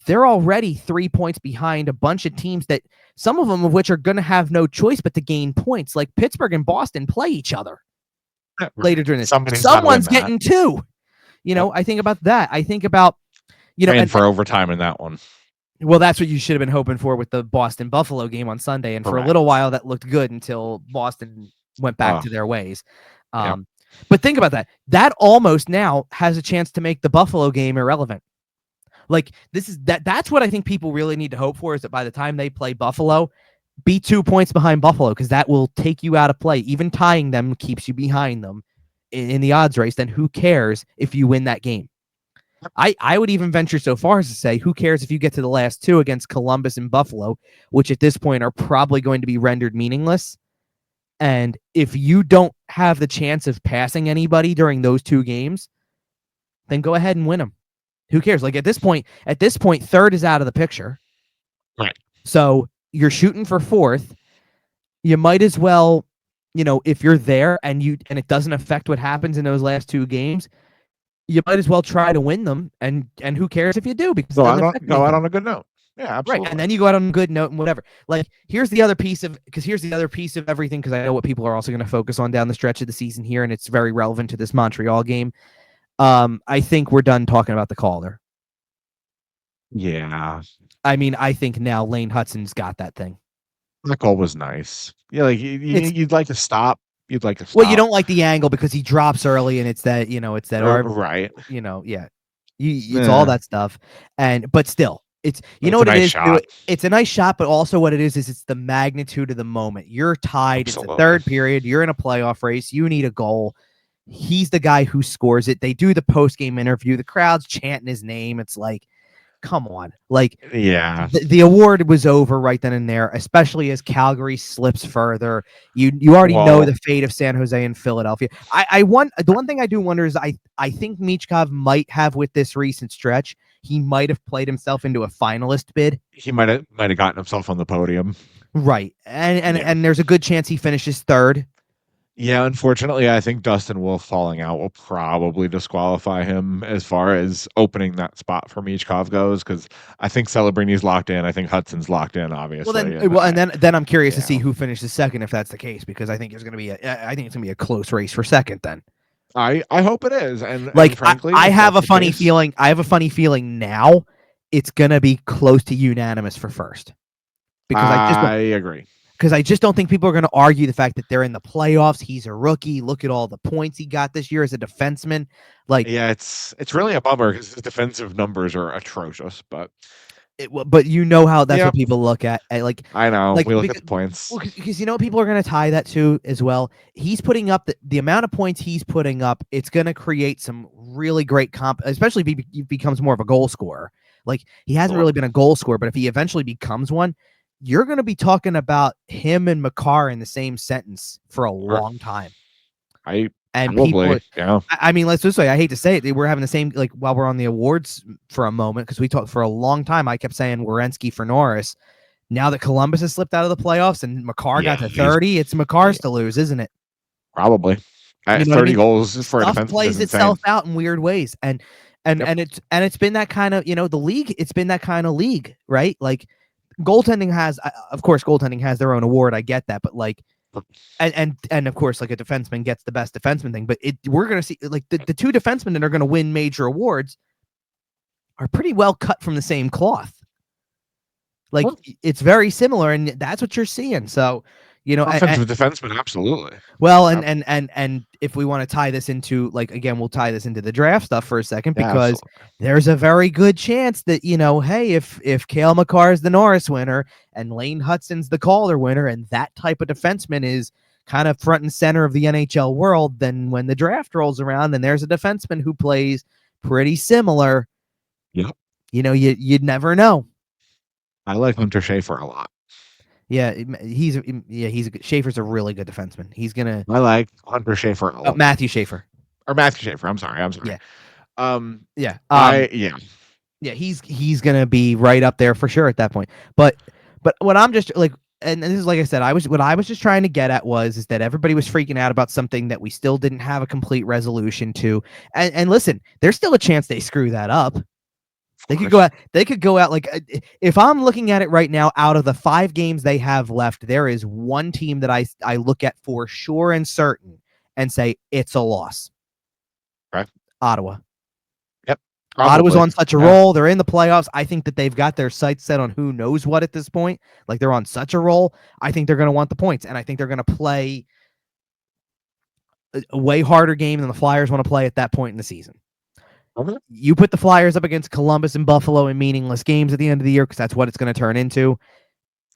they're already 3 points behind a bunch of teams that some of them of which are going to have no choice but to gain points. Like Pittsburgh and Boston play each other later during this. Someone's getting 2. I think about that. I think about, and for overtime in that one. Well, that's what you should have been hoping for with the Boston Buffalo game on Sunday. And for a little while that looked good until Boston went back to their ways. But think about that. That almost now has a chance to make the Buffalo game irrelevant. Like that's what I think people really need to hope for, is that by the time they play Buffalo, be 2 points behind Buffalo, because that will take you out of play. Even tying them keeps you behind them in the odds race. Then who cares if you win that game? I would even venture so far as to say, who cares if you get to the last 2 against Columbus and Buffalo, which at this point are probably going to be rendered meaningless. And if you don't have the chance of passing anybody during those 2 games, then go ahead and win them. Who cares? Like at this point, third is out of the picture. Right. So you're shooting for 4th. You might as well, if you're there and it doesn't affect what happens in those last 2 games, you might as well try to win them. And who cares if you do? Because go out on a good note. Yeah, absolutely. Right. And then you go out on a good note and whatever. Like here's the other piece of everything, because I know what people are also going to focus on down the stretch of the season here, and it's very relevant to this Montreal game. I think we're done talking about the caller. Yeah. I mean, I think now Lane Hutson's got that thing. That goal was nice. Yeah, like you'd like to stop. You'd like to stop. Well, you don't like the angle because he drops early, and it's that, right. It's all that stuff. But still, it's what it is. It's a nice shot, but also what it is it's the magnitude of the moment. You're tied. Absolutely. It's the 3rd period. You're in a playoff race. You need a goal. He's the guy who scores it. They do the post-game interview. The crowd's chanting his name. It's like, come on. Like, yeah, the award was over right then and there, especially as Calgary slips further. You already know the fate of San Jose and Philadelphia. The one thing I do wonder is I think Michkov might have, with this recent stretch, he might have played himself into a finalist bid. He might have gotten himself on the podium. Right. And there's a good chance he finishes 3rd. Yeah, unfortunately, I think Dustin Wolf falling out will probably disqualify him as far as opening that spot for Michkov goes, because I think Celebrini's locked in. I think Hudson's locked in, obviously. Then I'm curious to see who finishes 2nd if that's the case, because I think it's going to be a close race for 2nd. Then I hope it is, and frankly, I have a funny feeling. I have a funny feeling now it's going to be close to unanimous for 1st, because I agree. Because I just don't think people are going to argue the fact that they're in the playoffs. He's a rookie. Look at all the points he got this year as a defenseman. It's really a bummer because his defensive numbers are atrocious. But how that's what people look at. I know we look at the points. Because people are going to tie that to as well. He's putting up the amount of points he's putting up. It's going to create some really great especially if he becomes more of a goal scorer. Like, he hasn't really been a goal scorer, but if he eventually becomes one, you're going to be talking about him and Makar in the same sentence for a long time. And people, yeah. I mean, let's just say, I hate to say it, we're having the same, like, while we're on the awards for a moment, because we talked for a long time, I kept saying Werenski for Norris. Now that Columbus has slipped out of the playoffs and Makar got to 30, it's Makar's to lose, isn't it? Probably. You know 30 what I mean? goals for Stuff a defenseman plays is itself insane. out in weird ways, and it's been that kind of, the league. It's been that kind of league, right? Like, goaltending has, of course, goaltending has their own award. I get that, but like, and of course, like, a defenseman gets the best defenseman thing. But we're gonna see, like, the two defensemen that are gonna win major awards are pretty well cut from the same cloth. Like, it's very similar, and that's what you're seeing. So, offensive defenseman, absolutely. Well, and if we want to tie this into, like, again, we'll tie this into the draft stuff for a second, because there's a very good chance that, hey, if Cale Makar is the Norris winner and Lane Hutson's the Calder winner, and that type of defenseman is kind of front and center of the NHL world, then when the draft rolls around and there's a defenseman who plays pretty similar, you'd never know. I like Hunter Schaefer a lot. Yeah, Schaefer's a really good defenseman. I like Hunter Schaefer a lot. Matthew Schaefer. Or Matthew Schaefer. I'm sorry. Yeah. He's gonna be right up there for sure at that point. But what I'm just like, and this is, like I said, what I was just trying to get at is that everybody was freaking out about something that we still didn't have a complete resolution to. And listen, there's still a chance they screw that up. They could go out like, if I'm looking at it right now, out of the 5 games they have left, there is one team that I look at for sure and certain and say it's a loss. Right. Ottawa. Yep. Probably. Ottawa's on such a roll. They're in the playoffs. I think that they've got their sights set on who knows what at this point. Like, they're on such a roll. I think they're going to want the points, and I think they're going to play a way harder game than the Flyers want to play at that point in the season. You put the Flyers up against Columbus and Buffalo in meaningless games at the end of the year, because that's what it's going to turn into.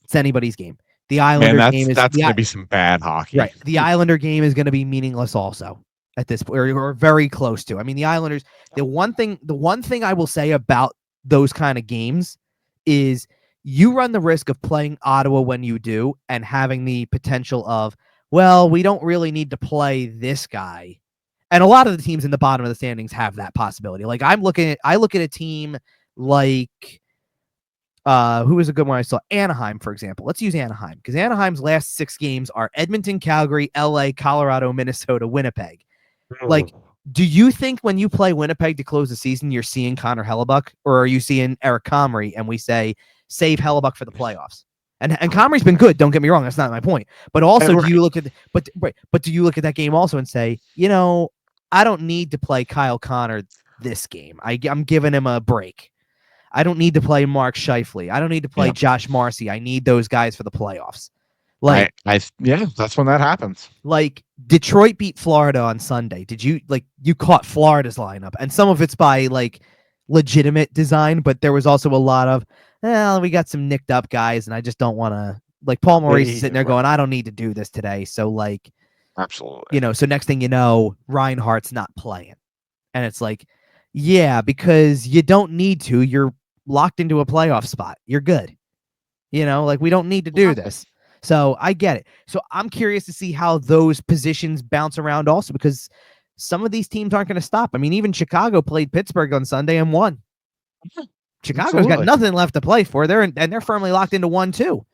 It's anybody's game. The Islander game is that's going to be some bad hockey. Right. The Islander game is going to be meaningless also at this point, or very close to. I mean, the Islanders, the one thing I will say about those kind of games is you run the risk of playing Ottawa when you do and having the potential of, well, we don't really need to play this guy. And a lot of the teams in the bottom of the standings have that possibility. Like, I look at a team like, who was a good one I saw? Anaheim, for example. Let's use Anaheim, because Anaheim's last 6 games are Edmonton, Calgary, LA, Colorado, Minnesota, Winnipeg. Like, do you think when you play Winnipeg to close the season, you're seeing Connor Hellebuck, or are you seeing Eric Comrie and we say, save Hellebuck for the playoffs? And Comrie's been good. Don't get me wrong. That's not my point. But also, do you look at do you look at that game also and say, I don't need to play Kyle Connor this game. I'm giving him a break. I don't need to play Mark Scheifele. I don't need to play Josh Marcy. I need those guys for the playoffs. Like, that's when that happens. Like, Detroit beat Florida on Sunday. Did you caught Florida's lineup, and some of it's by like legitimate design, but there was also a lot of, we got some nicked up guys, and I just don't want to, like, Paul Maurice sitting there going, I don't need to do this today. So, like, absolutely. So next thing you know, Reinhardt's not playing. And it's like, yeah, because you don't need to. You're locked into a playoff spot. You're good. Like, we don't need to do this. So I get it. So I'm curious to see how those positions bounce around also, because some of these teams aren't going to stop. I mean, even Chicago played Pittsburgh on Sunday and won. Chicago's got nothing left to play for. They're firmly locked into 1-2.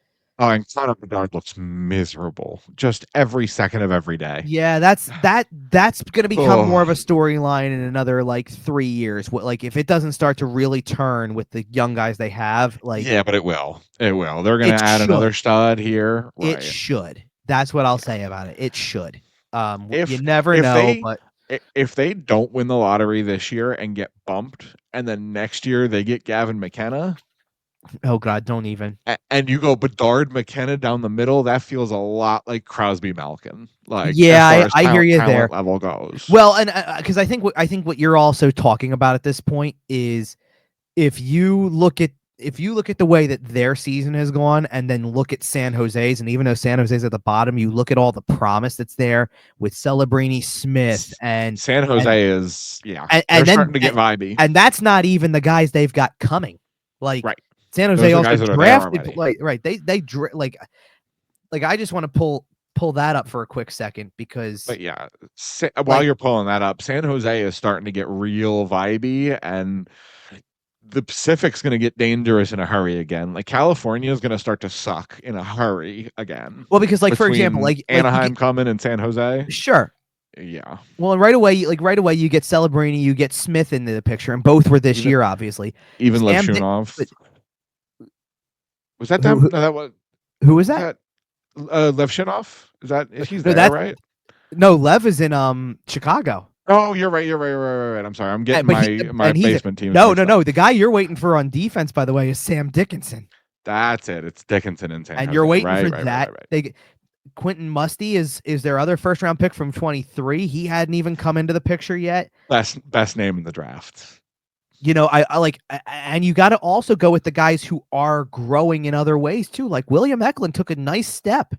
Oh, and Connor Bedard looks miserable just every second of every day. Yeah, that's going to become more of a storyline in another, like, 3 years. Like, if it doesn't start to really turn with the young guys they have, like, yeah, but it will. It will. They're going to add another stud here. Right. It should. That's what I'll say about it. It should. You never know, but if they don't win the lottery this year and get bumped, and then next year they get Gavin McKenna. Oh God, don't even. And you go Bedard, McKenna down the middle. That feels a lot like Crosby, Malkin. Like, yeah, I hear you there. Level goes well, and because I think what you're also talking about at this point is if you look at the way that their season has gone, and then look at San Jose's, and even though San Jose's at the bottom, you look at all the promise that's there with Celebrini, Smith, and San Jose is and they're then, starting to get vibey, and that's not even the guys they've got coming. Like Right. San Those Jose are the also guys that are there drafted already. right. Like I just want to pull that up for a quick second because But yeah, while you're pulling that up, San Jose is starting to get real vibey, and the Pacific's going to get dangerous in a hurry again. Like California is going to start to suck in a hurry again. well, because like for example, Between like you Anaheim get, coming and San Jose. sure. Yeah. Well, and right away, you get Celebrini, you get Smith into the picture, and both were this Even year, obviously. even Sam, Levshunov. Was that who, them? who No, that was who was that? that Levshunov? Is that he's No, there, right? no. Lev is in Chicago. Oh, you're right. You're right. I'm sorry. I'm getting But my he's basement teams mixed up. no. The guy you're waiting for on defense, by the way, is Sam Dickinson, That's it. It's Dickinson and San and Jose. you're waiting Right. for that. Quentin Musty is their other first round pick from 23. He hadn't even come into the picture yet. Best name in the draft. You know, I like, and you got to also go with the guys who are growing in other ways too. Like William Eklund took a nice step.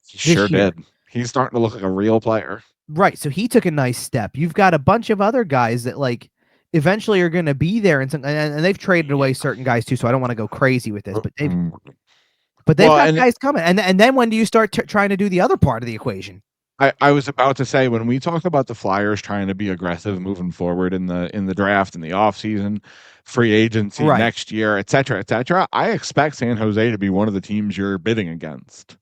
He sure did. He's starting to look like a real player. Right. So he took a nice step. You've got a bunch of other guys that like eventually are going to be there, and they've traded away certain guys too. So I don't want to go crazy with this, but they've got guys coming. And then when do you start trying to do the other part of the equation? I was about to say, when we talk about the Flyers trying to be aggressive moving forward in the draft, in the offseason, free agency next year, et cetera, I expect San Jose to be one of the teams you're bidding against.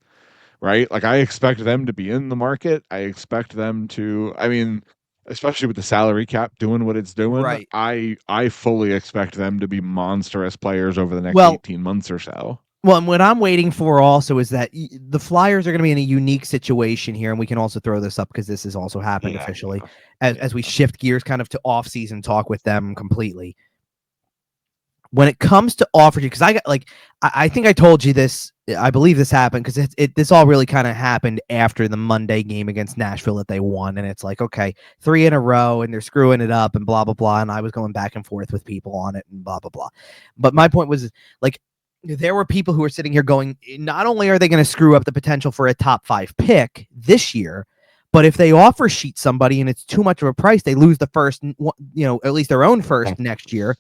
Right? Like I expect them to be in the market. I expect them to, I mean, especially with the salary cap doing what it's doing, Right. I fully expect them to be monstrous players over the next 18 months or so. Well, and what I'm waiting for also is that the Flyers are going to be in a unique situation here, and we can also throw this up because this has also happened officially as we shift gears kind of to off-season talk with them completely. When it comes to offer sheet, because I think I told you this, I believe this happened because this all really kind of happened after the Monday game against Nashville that they won, and it's like, okay, 3 in a row, and they're screwing it up, and blah blah blah, and I was going back and forth with people on it, and blah blah blah. But my point was, like, there were people who were sitting here going, not only are they going to screw up the potential for a top 5 pick this year, but if they offer sheet somebody and it's too much of a price, they lose the first, at least their own first next year.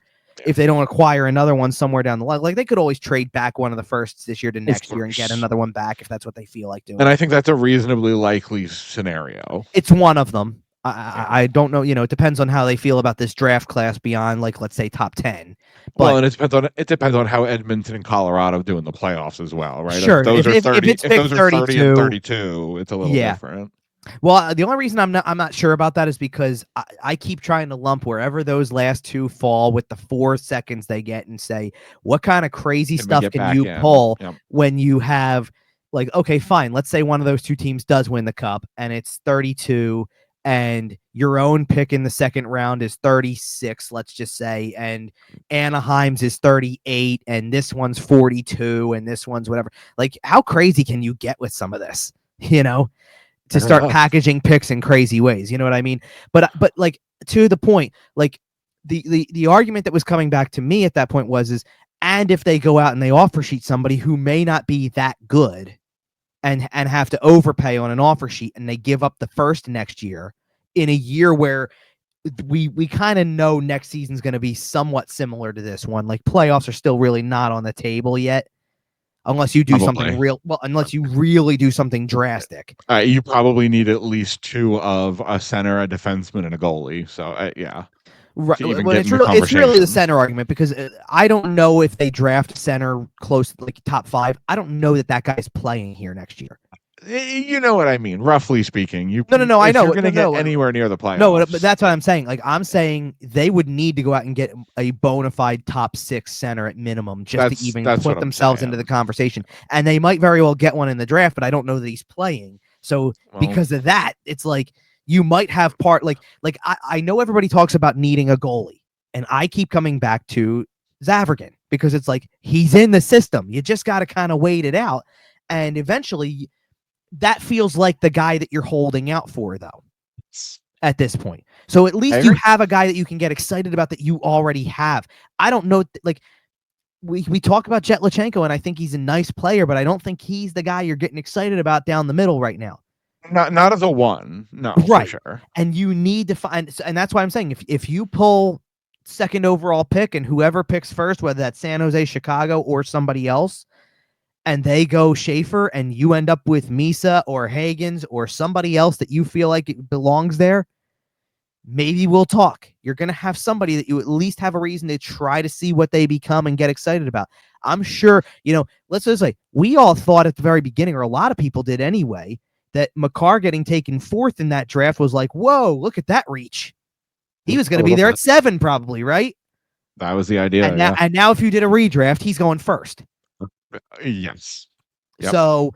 If they don't acquire another one somewhere down the line, like they could always trade back one of the firsts this year to next year and get another one back if that's what they feel like doing. And I think that's a reasonably likely scenario. It's one of them. I don't know. It depends on how they feel about this draft class beyond, like, let's say top 10. But, well, and it depends on how Edmonton and Colorado do in the playoffs as well, right? Sure. If those are 30, if those are 30 and 32, it's a little different. Well, the only reason I'm not sure about that is because I keep trying to lump wherever those last two fall with the 4 seconds they get and say, what kind of crazy stuff can you pull when you have, like, okay, fine. Let's say one of those two teams does win the cup and it's 32 and your own pick in the second round is 36, let's just say, and Anaheim's is 38 and this one's 42 and this one's whatever. Like, how crazy can you get with some of this, to start packaging picks in crazy ways? You know what I mean? But like, to the point, like the argument that was coming back to me at that point was, and if they go out and they offer sheet somebody who may not be that good and have to overpay on an offer sheet, and they give up the first next year in a year where we kind of know next season's going to be somewhat similar to this one. Like, playoffs are still really not on the table yet. Unless you do something unless you really do something drastic. You probably need at least 2 of a center, a defenseman, and a goalie. So, right. Well, it's really the center argument, because I don't know if they draft center close, like top 5. I don't know that guy's playing here next year. You know what I mean, roughly speaking. No, I know. You're going to get anywhere near the playoffs. No, but that's what I'm saying. Like, I'm saying they would need to go out and get a bona fide top 6 center at minimum just to even put themselves into the conversation. And they might very well get one in the draft, but I don't know that he's playing. So because of that, it's like you might have I know everybody talks about needing a goalie, and I keep coming back to Zavergan because it's like he's in the system. You just got to kind of wait it out, and eventually that feels like the guy that you're holding out for, though, at this point. So at least you have a guy that you can get excited about that you already have. I don't know, like, we talk about Jet Lachenko, and I think he's a nice player, but I don't think he's the guy you're getting excited about down the middle right now. Not as a one, no, right. For sure. And you need to find, and that's why I'm saying if you pull second overall pick, and whoever picks first, whether that's San Jose, Chicago, or somebody else, and they go Schaefer, and you end up with Misa or Hagens or somebody else that you feel like it belongs there, maybe we'll talk. You're going to have somebody that you at least have a reason to try to see what they become and get excited about. I'm sure, let's just say we all thought at the very beginning, or a lot of people did anyway, that Makar getting taken fourth in that draft was like, whoa, look at that reach. He was going to be there at 7 probably, right? That was the idea. And now if you did a redraft, he's going first. Yes. Yep. So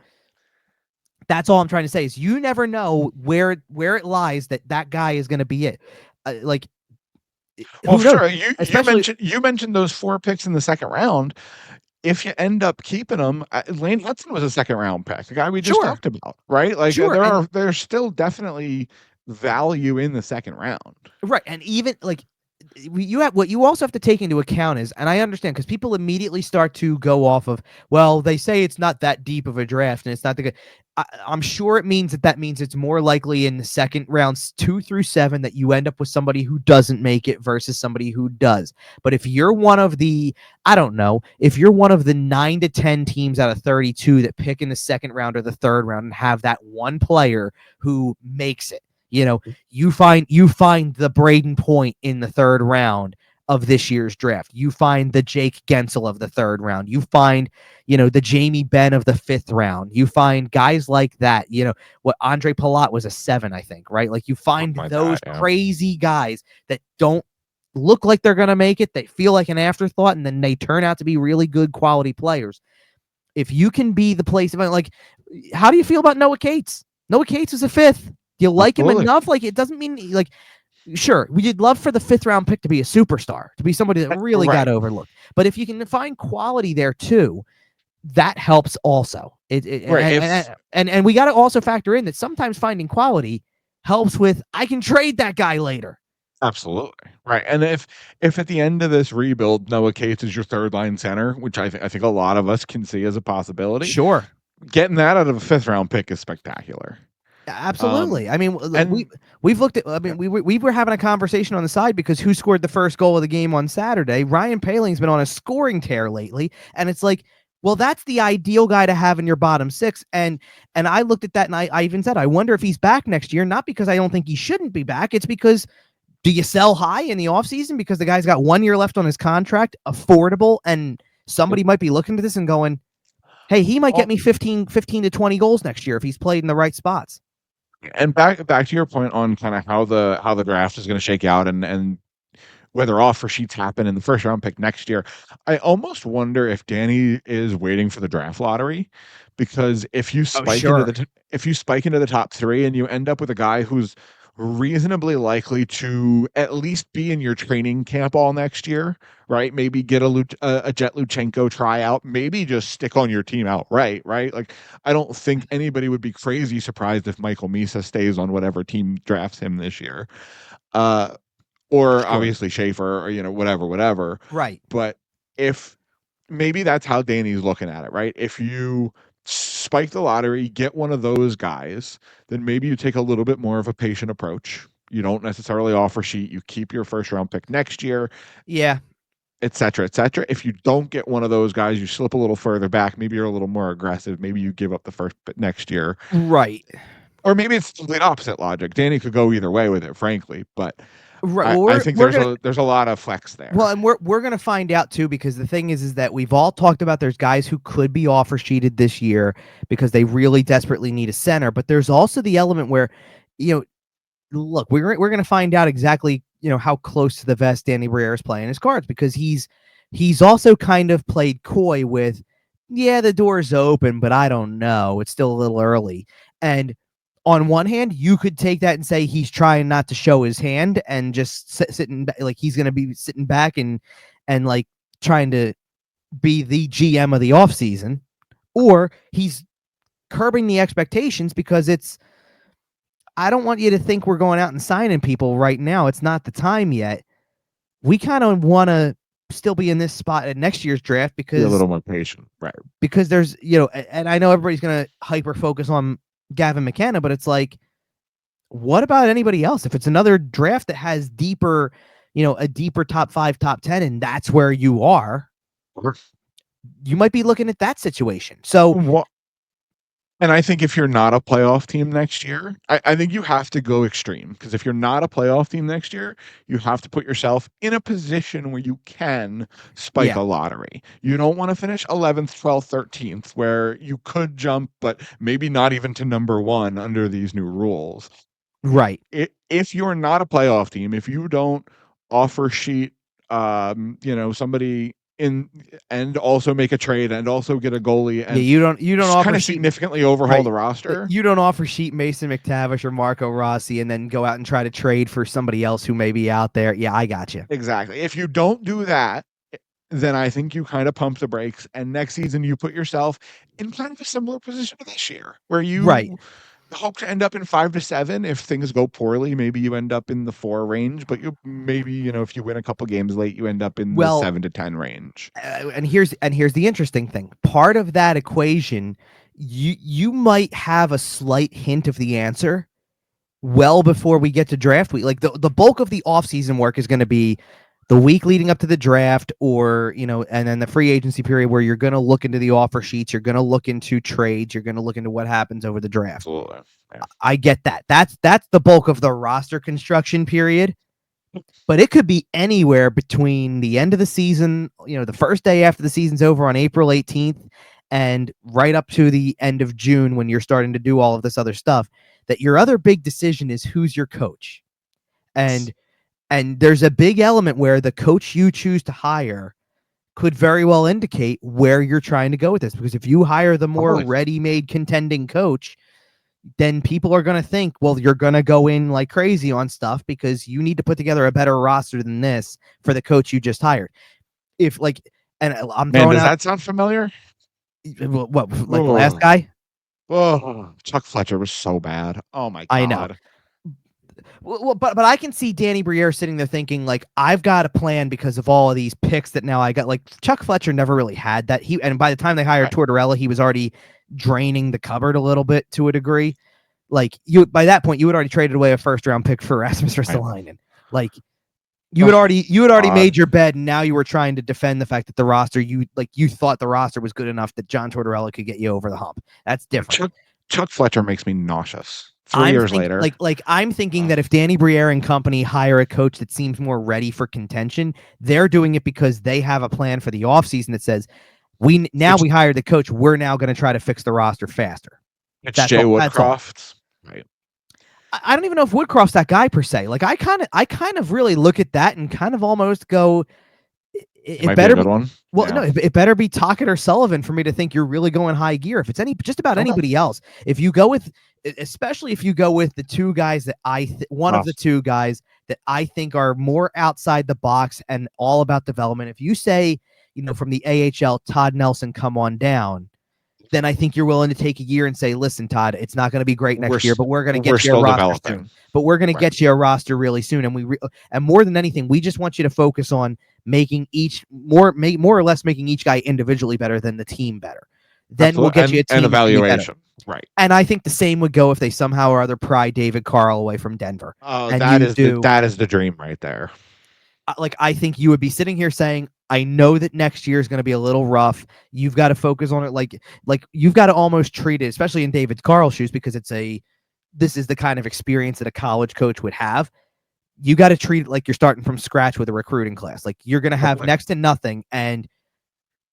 that's all I'm trying to say is you never know where it lies that guy is going to be it. Sure. You mentioned those 4 picks in the second round. If you end up keeping them, Lane Hudson was a second round pick, the guy we just talked about, right? Like there's still definitely value in the second round, right? And even like what you also have to take into account is, and I understand because people immediately start to go off of, well, they say it's not that deep of a draft and it's not the good. I'm sure it means that means it's more likely in the second rounds 2 through 7 that you end up with somebody who doesn't make it versus somebody who does. But if you're one of the, I don't know, if you're one of the 9 to 10 teams out of 32 that pick in the second round or the third round and have that one player who makes it, you find the Braden Point in the third round of this year's draft. You find the Jake Gensel of the third round. You find, the Jamie Benn of the 5th round. You find guys like that. What Andre Palat was a 7, I think, right? Like you find those crazy guys that don't look like they're going to make it. They feel like an afterthought, and then they turn out to be really good quality players. If you can be the place, like, how do you feel about Noah Cates? Noah Cates is a 5th. Do you like him enough? Like, it doesn't mean, like, sure, we'd love for the 5th round pick to be a superstar, to be somebody that really got overlooked. But if you can find quality there too, that helps also. And we got to also factor in that sometimes finding quality helps with, I can trade that guy later. Absolutely. Right. And if at the end of this rebuild, Noah Cates is your third line center, which I think a lot of us can see as a possibility. Sure. Getting that out of a 5th round pick is spectacular. Absolutely. I mean, we've looked at. I mean, we were having a conversation on the side because who scored the first goal of the game on Saturday? Ryan Poehling's been on a scoring tear lately, and it's like, well, that's the ideal guy to have in your bottom 6. And I looked at that, and I even said, I wonder if he's back next year. Not because I don't think he shouldn't be back. It's because, do you sell high in the offseason because the guy's got 1 year left on his contract, affordable, and somebody might be looking to this and going, hey, he might get me 15 to 20 goals next year if he's played in the right spots. And back to your point on kind of how the draft is going to shake out and whether offer sheets happen in the first round pick next year, I almost wonder if Danny is waiting for the draft lottery, because if you spike into the top 3 and you end up with a guy who's reasonably likely to at least be in your training camp all next year, right? Maybe get a Jet Luchenko tryout, maybe just stick on your team outright, right? Like, I don't think anybody would be crazy surprised if Michael Misa stays on whatever team drafts him this year. Or obviously Schaefer, or, whatever. Right. But if maybe that's how Danny's looking at it, right? If you spike the lottery, get one of those guys, then maybe you take a little bit more of a patient approach. You don't necessarily offer sheet. You keep your first round pick next year. Yeah. Et cetera, et cetera. If you don't get one of those guys, you slip a little further back. Maybe you're a little more aggressive. Maybe you give up the first pick next year. Right. Or maybe it's the complete opposite logic. Danny could go either way with it, frankly, but right. I think there's a lot of flex there. Well, and we're gonna find out too, because the thing is that we've all talked about there's guys who could be offer sheeted this year because they really desperately need a center, but there's also the element where, look, we're gonna find out exactly how close to the vest Danny Briere is playing his cards, because he's also kind of played coy with, yeah, the door's open, but I don't know, it's still a little early. And on one hand, you could take that and say he's trying not to show his hand and just sitting, like he's going to be sitting back and like trying to be the GM of the offseason, or he's curbing the expectations because I don't want you to think we're going out and signing people right now. It's not the time yet. We kind of want to still be in this spot at next year's draft because be a little more patient, right? Because there's, and I know everybody's going to hyper focus on Gavin McKenna, but it's like, what about anybody else? If it's another draft that has deeper, a deeper top 5, top 10, and that's where you are, you might be looking at that situation. So and I think if you're not a playoff team next year, I think you have to go extreme, because if you're not a playoff team next year, you have to put yourself in a position where you can spike yeah, a lottery. You don't want to finish 11th, 12th, 13th, where you could jump, but maybe not even to number one under these new rules. right. If you're not a playoff team, if you don't offer sheet, somebody in, and also make a trade and also get a goalie Yeah, and you don't kind offer of sheet, significantly overhaul right. the roster. You don't offer sheet Mason McTavish or Marco Rossi and then go out and try to trade for somebody else who may be out there. Yeah, I got you. Exactly. If you don't do that, then I think you kind of pump the brakes, and next season you put yourself in kind of a similar position to this year, where Right. you hope to end up in 5 to 7. If things go poorly, maybe you end up in the 4 range, but you maybe, if you win a couple games late, you end up in the Well, 7 to 10 range. and here's the interesting thing. Part of that equation, you might have a slight hint of the answer well before we get to draft week. Like the bulk of the offseason work is going to be the week leading up to the draft, or and then the free agency period, where you're going to look into the offer sheets, you're going to look into trades, you're going to look into what happens over the draft. Absolutely. Yeah. I get that. That's the bulk of the roster construction period. But it could be anywhere between the end of the season, the first day after the season's over on April 18th, and right up to the end of June, when you're starting to do all of this other stuff, that your other big decision is who's your coach. And there's a big element where the coach you choose to hire could very well indicate where you're trying to go with this. Because if you hire the more Totally. ready-made contending coach, then people are going to think, well, you're going to go in like crazy on stuff because you need to put together a better roster than this for the coach you just hired. If like, and I'm Man, throwing does out that sound familiar? what like the last guy. Oh, Chuck Fletcher was so bad. Oh my I know. God. Well, but I can see Danny Briere sitting there thinking, like, I've got a plan because of all of these picks that now I got. Like, Chuck Fletcher never really had that. And by the time they hired Right. Tortorella, he was already draining the cupboard a little bit to a degree. Like, by that point, you had already traded away a first round pick for Rasmus Ristolainen. Like, you had already made your bed, and now you were trying to defend the fact that the roster, you thought the roster was good enough that John Tortorella could get you over the hump. That's different. Chuck Fletcher makes me nauseous. 3 years later. I'm thinking that if Danny Briere and company hire a coach that seems more ready for contention, they're doing it because they have a plan for the offseason that says, we hired the coach, we're now going to try to fix the roster faster. It's Jay Woodcroft. Right. I don't even know if Woodcroft's that guy per se. Like I kind of really look at that and kind of almost go, it better be a good one. Well, no, it better be Tocchet or Sullivan for me to think you're really going high gear. If it's just about anybody else, if you go with, especially if you go with the two guys that one of the two guys that I think are more outside the box and all about development. If you say, from the AHL, Todd Nelson, come on down, then I think you're willing to take a year and say, listen, Todd, it's not going to be great next year, but we're going to get you a roster soon. But we're going to get you a roster really soon. And and more than anything, we just want you to focus on making more or less making each guy individually better than the team better. Then we'll get you a team and evaluation. Right. And I think the same would go if they somehow or other pry David Carl away from Denver. Oh, that is the dream right there. Like, I think you would be sitting here saying, I know that next year is going to be a little rough. You've got to focus on it. Like you've got to almost treat it, especially in David Carl's shoes, because this is the kind of experience that a college coach would have. You got to treat it like you're starting from scratch with a recruiting class. Like, you're going to have next to nothing, and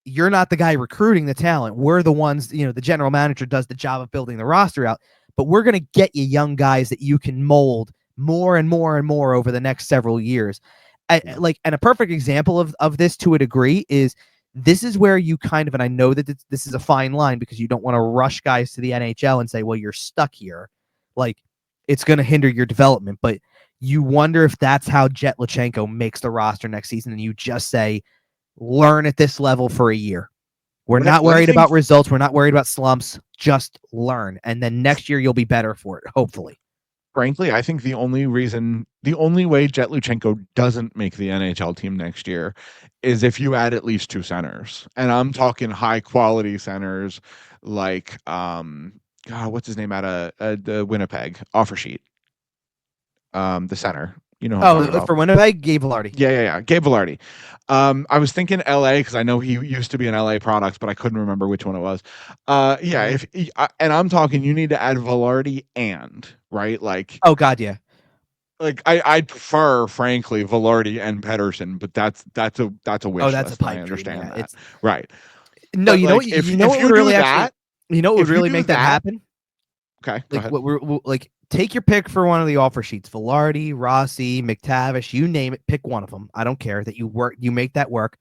you're not the guy recruiting the talent. We're the ones, the general manager does the job of building the roster out, but we're going to get you young guys that you can mold more and more and more over the next several years. And a perfect example of this to a degree is, this is where you kind of, and I know that this is a fine line because you don't want to rush guys to the NHL and say, well, you're stuck here. Like, it's going to hinder your development, but you wonder if that's how Jet Lachenko makes the roster next season. And you just say, learn at this level for a year. We're not worried about results. We're not worried about slumps. Just learn. And then next year you'll be better for it, hopefully. Frankly, I think the only way Jet Lachenko doesn't make the NHL team next year is if you add at least 2 centers. And I'm talking high quality centers like, what's his name out of the Winnipeg offer sheet? The center. You know who I'm talking about. For Winnipeg, Gabe Vilardi. Yeah. Gabe Vilardi. I was thinking LA because I know he used to be an LA product, but I couldn't remember which one it was. Yeah. And I'm talking, you need to add Vilardi right, like. Oh God, yeah. Like I'd prefer, frankly, Vilardi and Pedersen, but that's a Oh, wish that's a list, and I pipe dream. understand Yeah, that, it's right? no. But You know what? like, if You know what you would do really actually. that, You know what would if you really do make that that, happen? okay, go Like ahead. what we're like. Take your pick for one of the offer sheets: Vilardi, Rossi, McTavish. You name it. Pick one of them. I don't care that you work. You make that work,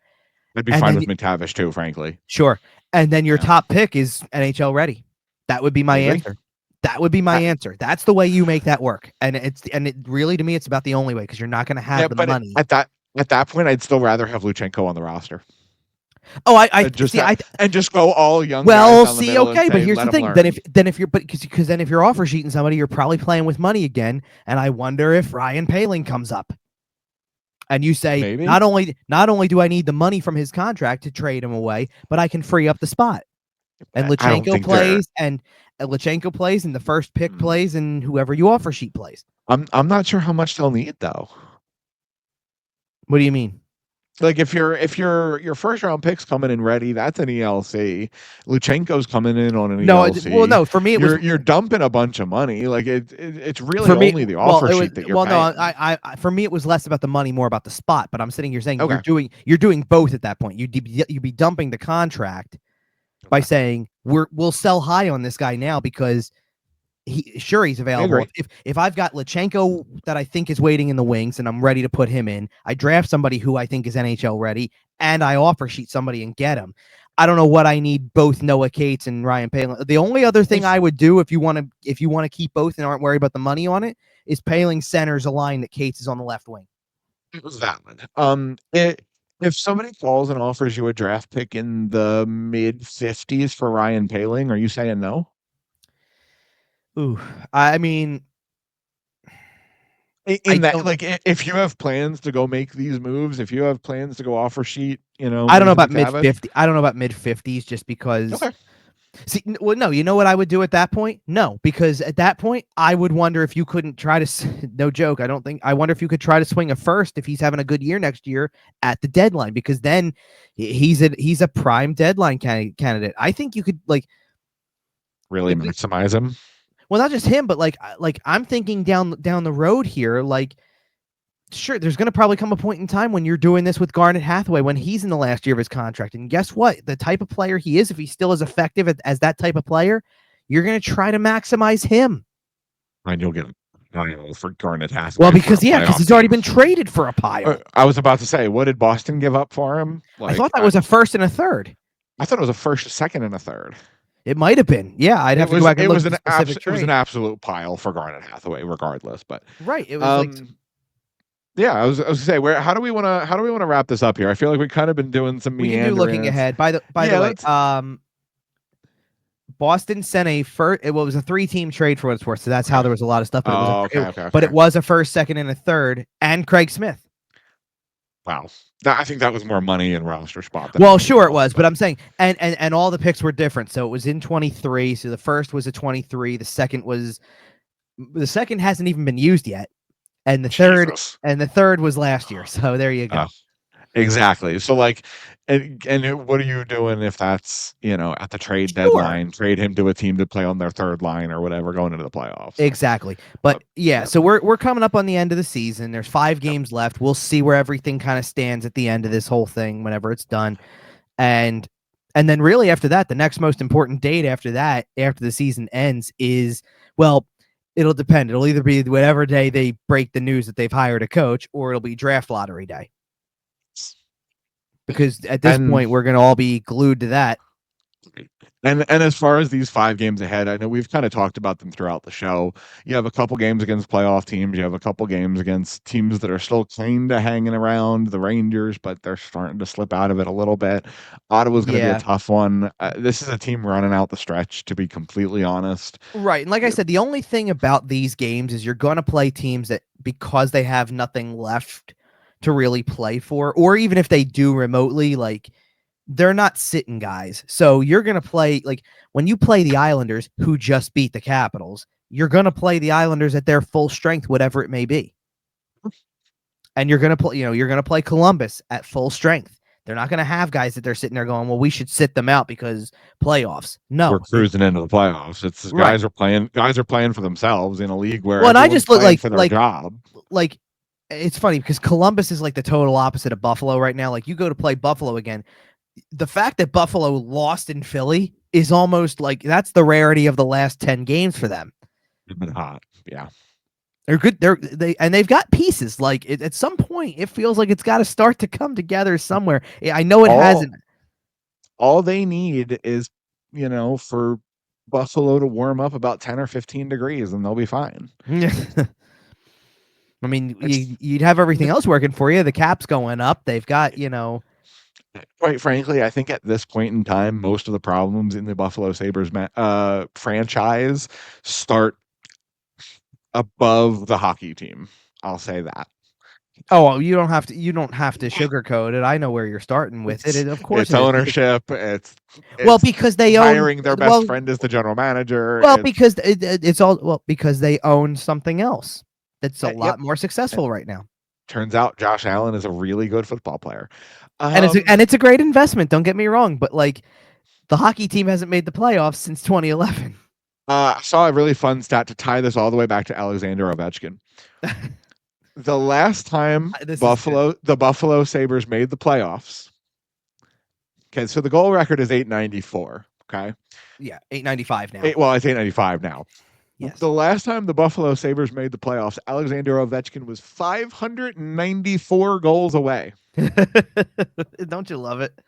I'd be and fine then with McTavish too, frankly. sure, and then your Yeah, top pick is NHL ready. That would be my I agree. answer. That would be my I, answer. That's the way you make that work. And it really, to me, it's about the only way, because you're not going to have yeah, the but money. at that point, I'd still rather have Luchenko on the roster. Oh, I Just see. and just go all young guys Well, down the see, middle and okay, but say, here's let the them thing. Then learn. if you're, because then if you're offer sheeting somebody, you're probably playing with money again. And I wonder if Ryan Poehling comes up, and you say, Maybe. not only do I need the money from his contract to trade him away, but I can free up the spot. And I don't Luchenko think they're. plays, and Luchenko plays, and the first pick Hmm. plays, and whoever you offer sheet plays. I'm not sure how much they'll need though. What do you mean? Like if your first round picks coming in ready, that's an ELC. Luchenko's coming in on an No, well, ELC. no. For me, it was You're dumping a bunch of money. Like it's really for me. only the Well, offer it was sheet that you're well. No, paying. for me, it was less about the money, more about the spot. But I'm sitting here saying Okay. you're doing both at that point. You'd be dumping the contract by Okay. saying we'll sell high on this guy now because he's I available. agree. If I've got Luchenko that I think is waiting in the wings and I'm ready to put him in, I draft somebody who I think is NHL ready, and I offer sheet somebody and get him. I don't know what I need both Noah Cates and Ryan Poehling. The only other thing If I would do if you want to keep both and aren't worried about the money on it is Poehling centers a line that Cates is on the left wing. it was valid. If somebody calls and offers you a draft pick in the mid 50s for Ryan Poehling, are you saying no? Ooh, I mean, I In that, don't like, if you have plans to go make these moves, if you have plans to go offer sheet, I don't know Mason about mid McTavish. 50. I don't know about mid 50s just because. Okay. See, well, no, you know what I would do at that point? No, because at that point, I would wonder if you couldn't try to, no joke, I wonder if you could try to swing a first if he's having a good year next year at the deadline, because then he's a prime deadline candidate. I think you could, like, Really maximize him. well, not just him, but like I'm thinking down the road here, like, sure, there's going to probably come a point in time when you're doing this with Garnet Hathaway when he's in the last year of his contract. And guess what? The type of player he is, if he's still as effective as that type of player, you're going to try to maximize him. And you'll get for Garnet Hathaway Well, for a because playoff he's already team. been traded for a pile. I was about to say, what did Boston give up for him? I Like, thought that was a first and a third. I thought it was a first, a second, and a third. It might have been. Yeah, I'd have to go back and look at the specific it was an trade. absolute pile for Garnet Hathaway, regardless. But Right, it was like yeah, I was gonna say, how do we want to wrap this up here? I feel like we've kind of been doing some we can do meandering. looking ahead. By the way, Boston sent a first. It was a 3-team trade for what it's worth, so that's how there was a lot of stuff. But but it was a first, second, and a third, and Craig Smith. Wow, I think that was more money and roster spot. Well, sure it was, but I'm saying, and all the picks were different. So it was in 23. So the first was a 23. The second hasn't even been used yet, and the third was last year. So there you go. Exactly. So like, and what are you doing if that's at the trade deadline, trade him to a team to play on their third line or whatever going into the playoffs? Exactly. But yeah, so we're coming up on the end of the season. There's 5 games left. We'll see where everything kind of stands at the end of this whole thing whenever it's done. And then really after that, the next most important date after that, after the season ends is, well, it'll depend. It'll either be whatever day they break the news that they've hired a coach, or it'll be draft lottery day. Because at this point, we're going to all be glued to that. And as far as these 5 games ahead, I know we've kind of talked about them throughout the show. You have a couple games against playoff teams. You have a couple games against teams that are still kind of hanging around, the Rangers, but they're starting to slip out of it a little bit. Ottawa's going to be a tough one. This is a team running out the stretch, to be completely honest. Right. And like I said, the only thing about these games is you're going to play teams that, because they have nothing left to really play for, or even if they do remotely, like, they're not sitting guys. So you're going to play, like, when you play the Islanders, who just beat the Capitals, you're going to play the Islanders at their full strength, whatever it may be. and you're gonna play, you're gonna play Columbus at full strength. They're not gonna have guys that they're sitting there going, well, we should sit them out because playoffs. We're No, cruising into the playoffs. It's right. Guys are playing for themselves in a league where Well, and I everyone's just look playing for their job. like it's funny because Columbus is like the total opposite of Buffalo right now. Like you go to play Buffalo again, the fact that Buffalo lost in Philly is almost like that's the rarity of the last 10 games for them. It's been hot. Yeah. They're good. They've got pieces. Like at some point, it feels like it's got to start to come together somewhere. I know it hasn't. All they need is, for Buffalo to warm up about 10 or 15 degrees and they'll be fine. I mean, you'd have everything else working for you. The cap's going up. They've got, Quite frankly, I think at this point in time, most of the problems in the Buffalo Sabres franchise start above the hockey team. I'll say that. Oh, well, you don't have to sugarcoat it. I know where you're starting with it. Of course, it's ownership. It's because they hiring their best friend as the general manager. Well, because because they own something else that's a lot more successful right now. Turns out Josh Allen is a really good football player, and it's a great investment. Don't get me wrong, but like the hockey team hasn't made the playoffs since 2011. I saw a really fun stat to tie this all the way back to Alexander Ovechkin. The last time the Buffalo Sabres made the playoffs. Okay, so the goal record is 894. Okay. Yeah, 895 now. It's 895 now. Yes. The last time the Buffalo Sabres made the playoffs, Alexander Ovechkin was 594 goals away. Don't you love it?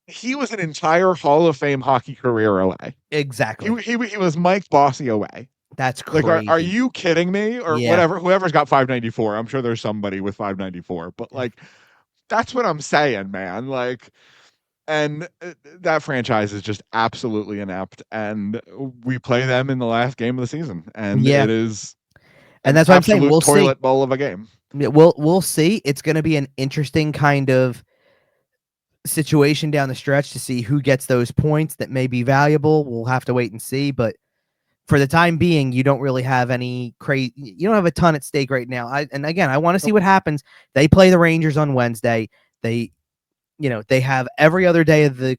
He was an entire Hall of Fame hockey career away. Exactly. He was Mike Bossy away. That's crazy. Like, are you kidding me? Or whatever, whoever's got 594. I'm sure there's somebody with 594. But like, that's what I'm saying, man. Like, and that franchise is just absolutely inept. And we play them in the last game of the season, and it is, and that's what I'm saying. We'll toilet bowl of a game. We'll see. It's going to be an interesting kind of situation down the stretch to see who gets those points that may be valuable. We'll have to wait and see, but for the time being, you don't really have any crazy. You don't have a ton at stake right now. And again, I want to see what happens. They play the Rangers on Wednesday. They have every other day of the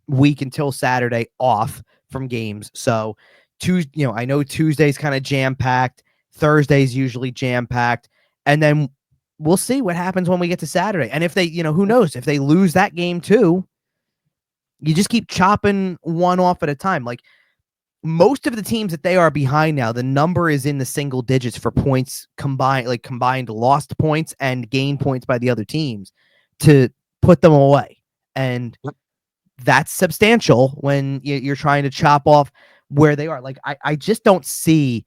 week until Saturday off from games. So Tuesday, I know Tuesday's kind of jam packed. Thursday's usually jam packed, and then we'll see what happens when we get to Saturday. And if they, who knows if they lose that game too, you just keep chopping one off at a time. Like, most of the teams that they are behind now, the number is in the single digits for points combined lost points and gained points by the other teams to put them away. And that's substantial when you're trying to chop off where they are. Like, I just don't see,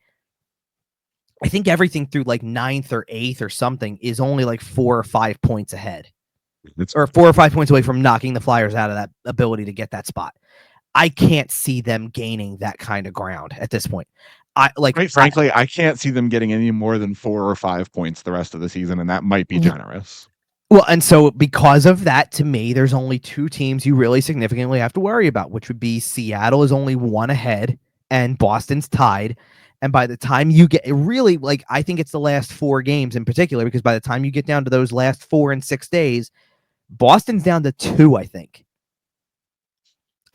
I think everything through like 9th or 8th or something is only like 4 or 5 points ahead. Or 4 or 5 points away from knocking the Flyers out of that ability to get that spot. I can't see them gaining that kind of ground at this point. Frankly, I can't see them getting any more than 4 or 5 points the rest of the season, and that might be generous. Well, and so because of that, to me, there's only 2 teams you really significantly have to worry about, which would be Seattle is only 1 ahead and Boston's tied. And by the time you get really, I think it's the last 4 games in particular, because by the time you get down to those last 4 and 6 days, Boston's down to 2, I think.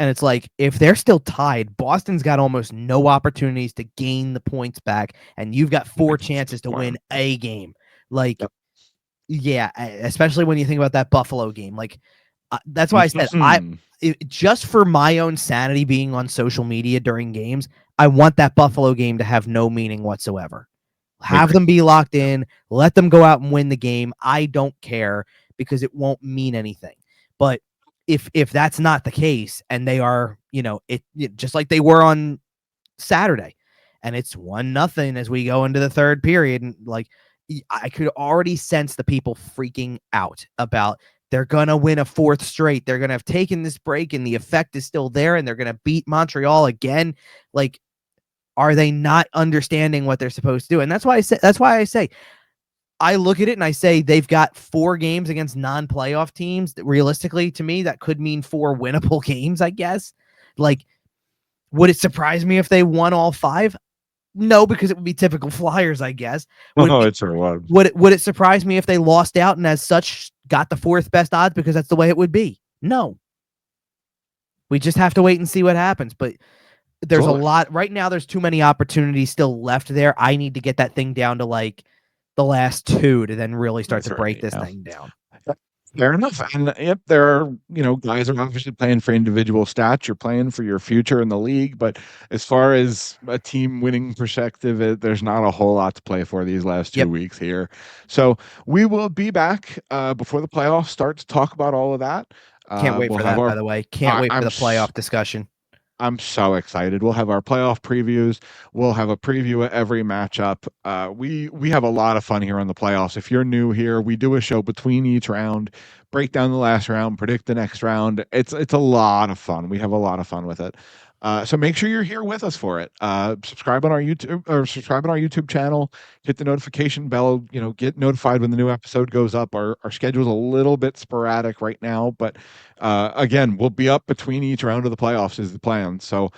And it's like, if they're still tied, Boston's got almost no opportunities to gain the points back, and you've got 4 chances to win a game. Yeah, especially when you think about that Buffalo game. That's why I said, just for my own sanity being on social media during games, I want that Buffalo game to have no meaning whatsoever. Have them be locked in, let them go out and win the game. I don't care, because it won't mean anything. But if that's not the case, and they are, just like they were on Saturday, and it's 1-0 as we go into the third period, and I could already sense the people freaking out about they're gonna win a 4th straight. They're gonna have taken this break, and the effect is still there, and they're gonna beat Montreal again. Are they not understanding what they're supposed to do? And that's why I say. I look at it and I say they've got 4 games against non-playoff teams that realistically, to me, that could mean 4 winnable games, I guess. Would it surprise me if they won all 5? No, because it would be typical Flyers, I guess. It sure was. Would it surprise me if they lost out and as such got the fourth best odds because that's the way it would be? No. We just have to wait and see what happens. But there's a lot right now. There's too many opportunities still left there. I need to get that thing down to like the last two to then really start to break this thing down. Fair enough. And yep, there are, guys are obviously playing for individual stats. You're playing for your future in the league. But as far as a team winning perspective, there's not a whole lot to play for these last 2 weeks here. So we will be back before the playoffs start to talk about all of that. Can't wait for that, by the way. Can't wait for the playoff discussion. I'm so excited. We'll have our playoff previews. We'll have a preview of every matchup. We have a lot of fun here on the playoffs. If you're new here, we do a show between each round, break down the last round, predict the next round. It's a lot of fun. We have a lot of fun with it. So make sure you're here with us for it. Subscribe on our YouTube channel. Hit the notification bell. Get notified when the new episode goes up. Our schedule's a little bit sporadic right now, but again, we'll be up between each round of the playoffs is the plan. So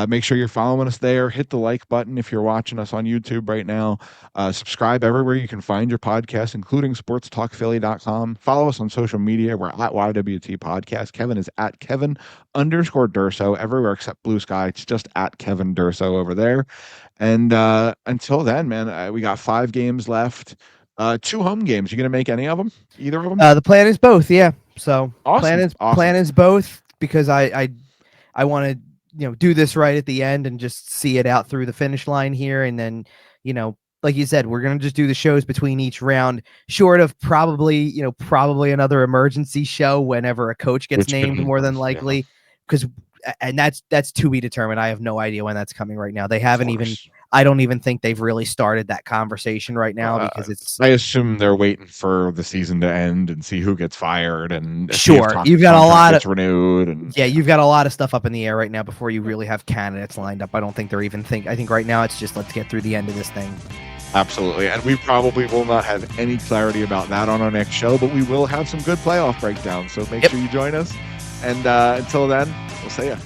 make sure you're following us there. Hit the like button if you're watching us on YouTube right now. Subscribe everywhere you can find your podcast, including sportstalkphilly.com. Follow us on social media. We're at YWT Podcast. Kevin is at Kevin_Durso everywhere except Blue Sky. It's just at Kevin Durso over there. And until then, man, we got 5 games left. 2 home games. You going to make any of them? Either of them? The plan is both. Yeah. So awesome. Plan is both because I want to, do this right at the end and just see it out through the finish line here. And then, like you said, we're going to just do the shows between each round, short of probably another emergency show whenever a coach gets named, more than likely, because that's to be determined. I have no idea when that's coming right now. They haven't even, I don't even think they've really started that conversation right now because I assume they're waiting for the season to end and see who gets fired and you've got a lot of renewed and you've got a lot of stuff up in the air right now before you really have candidates lined up. I don't think they're even I think right now it's just let's get through the end of this thing. Absolutely. And we probably will not have any clarity about that on our next show, but we will have some good playoff breakdowns. So make sure you join us. And until then, we'll see ya.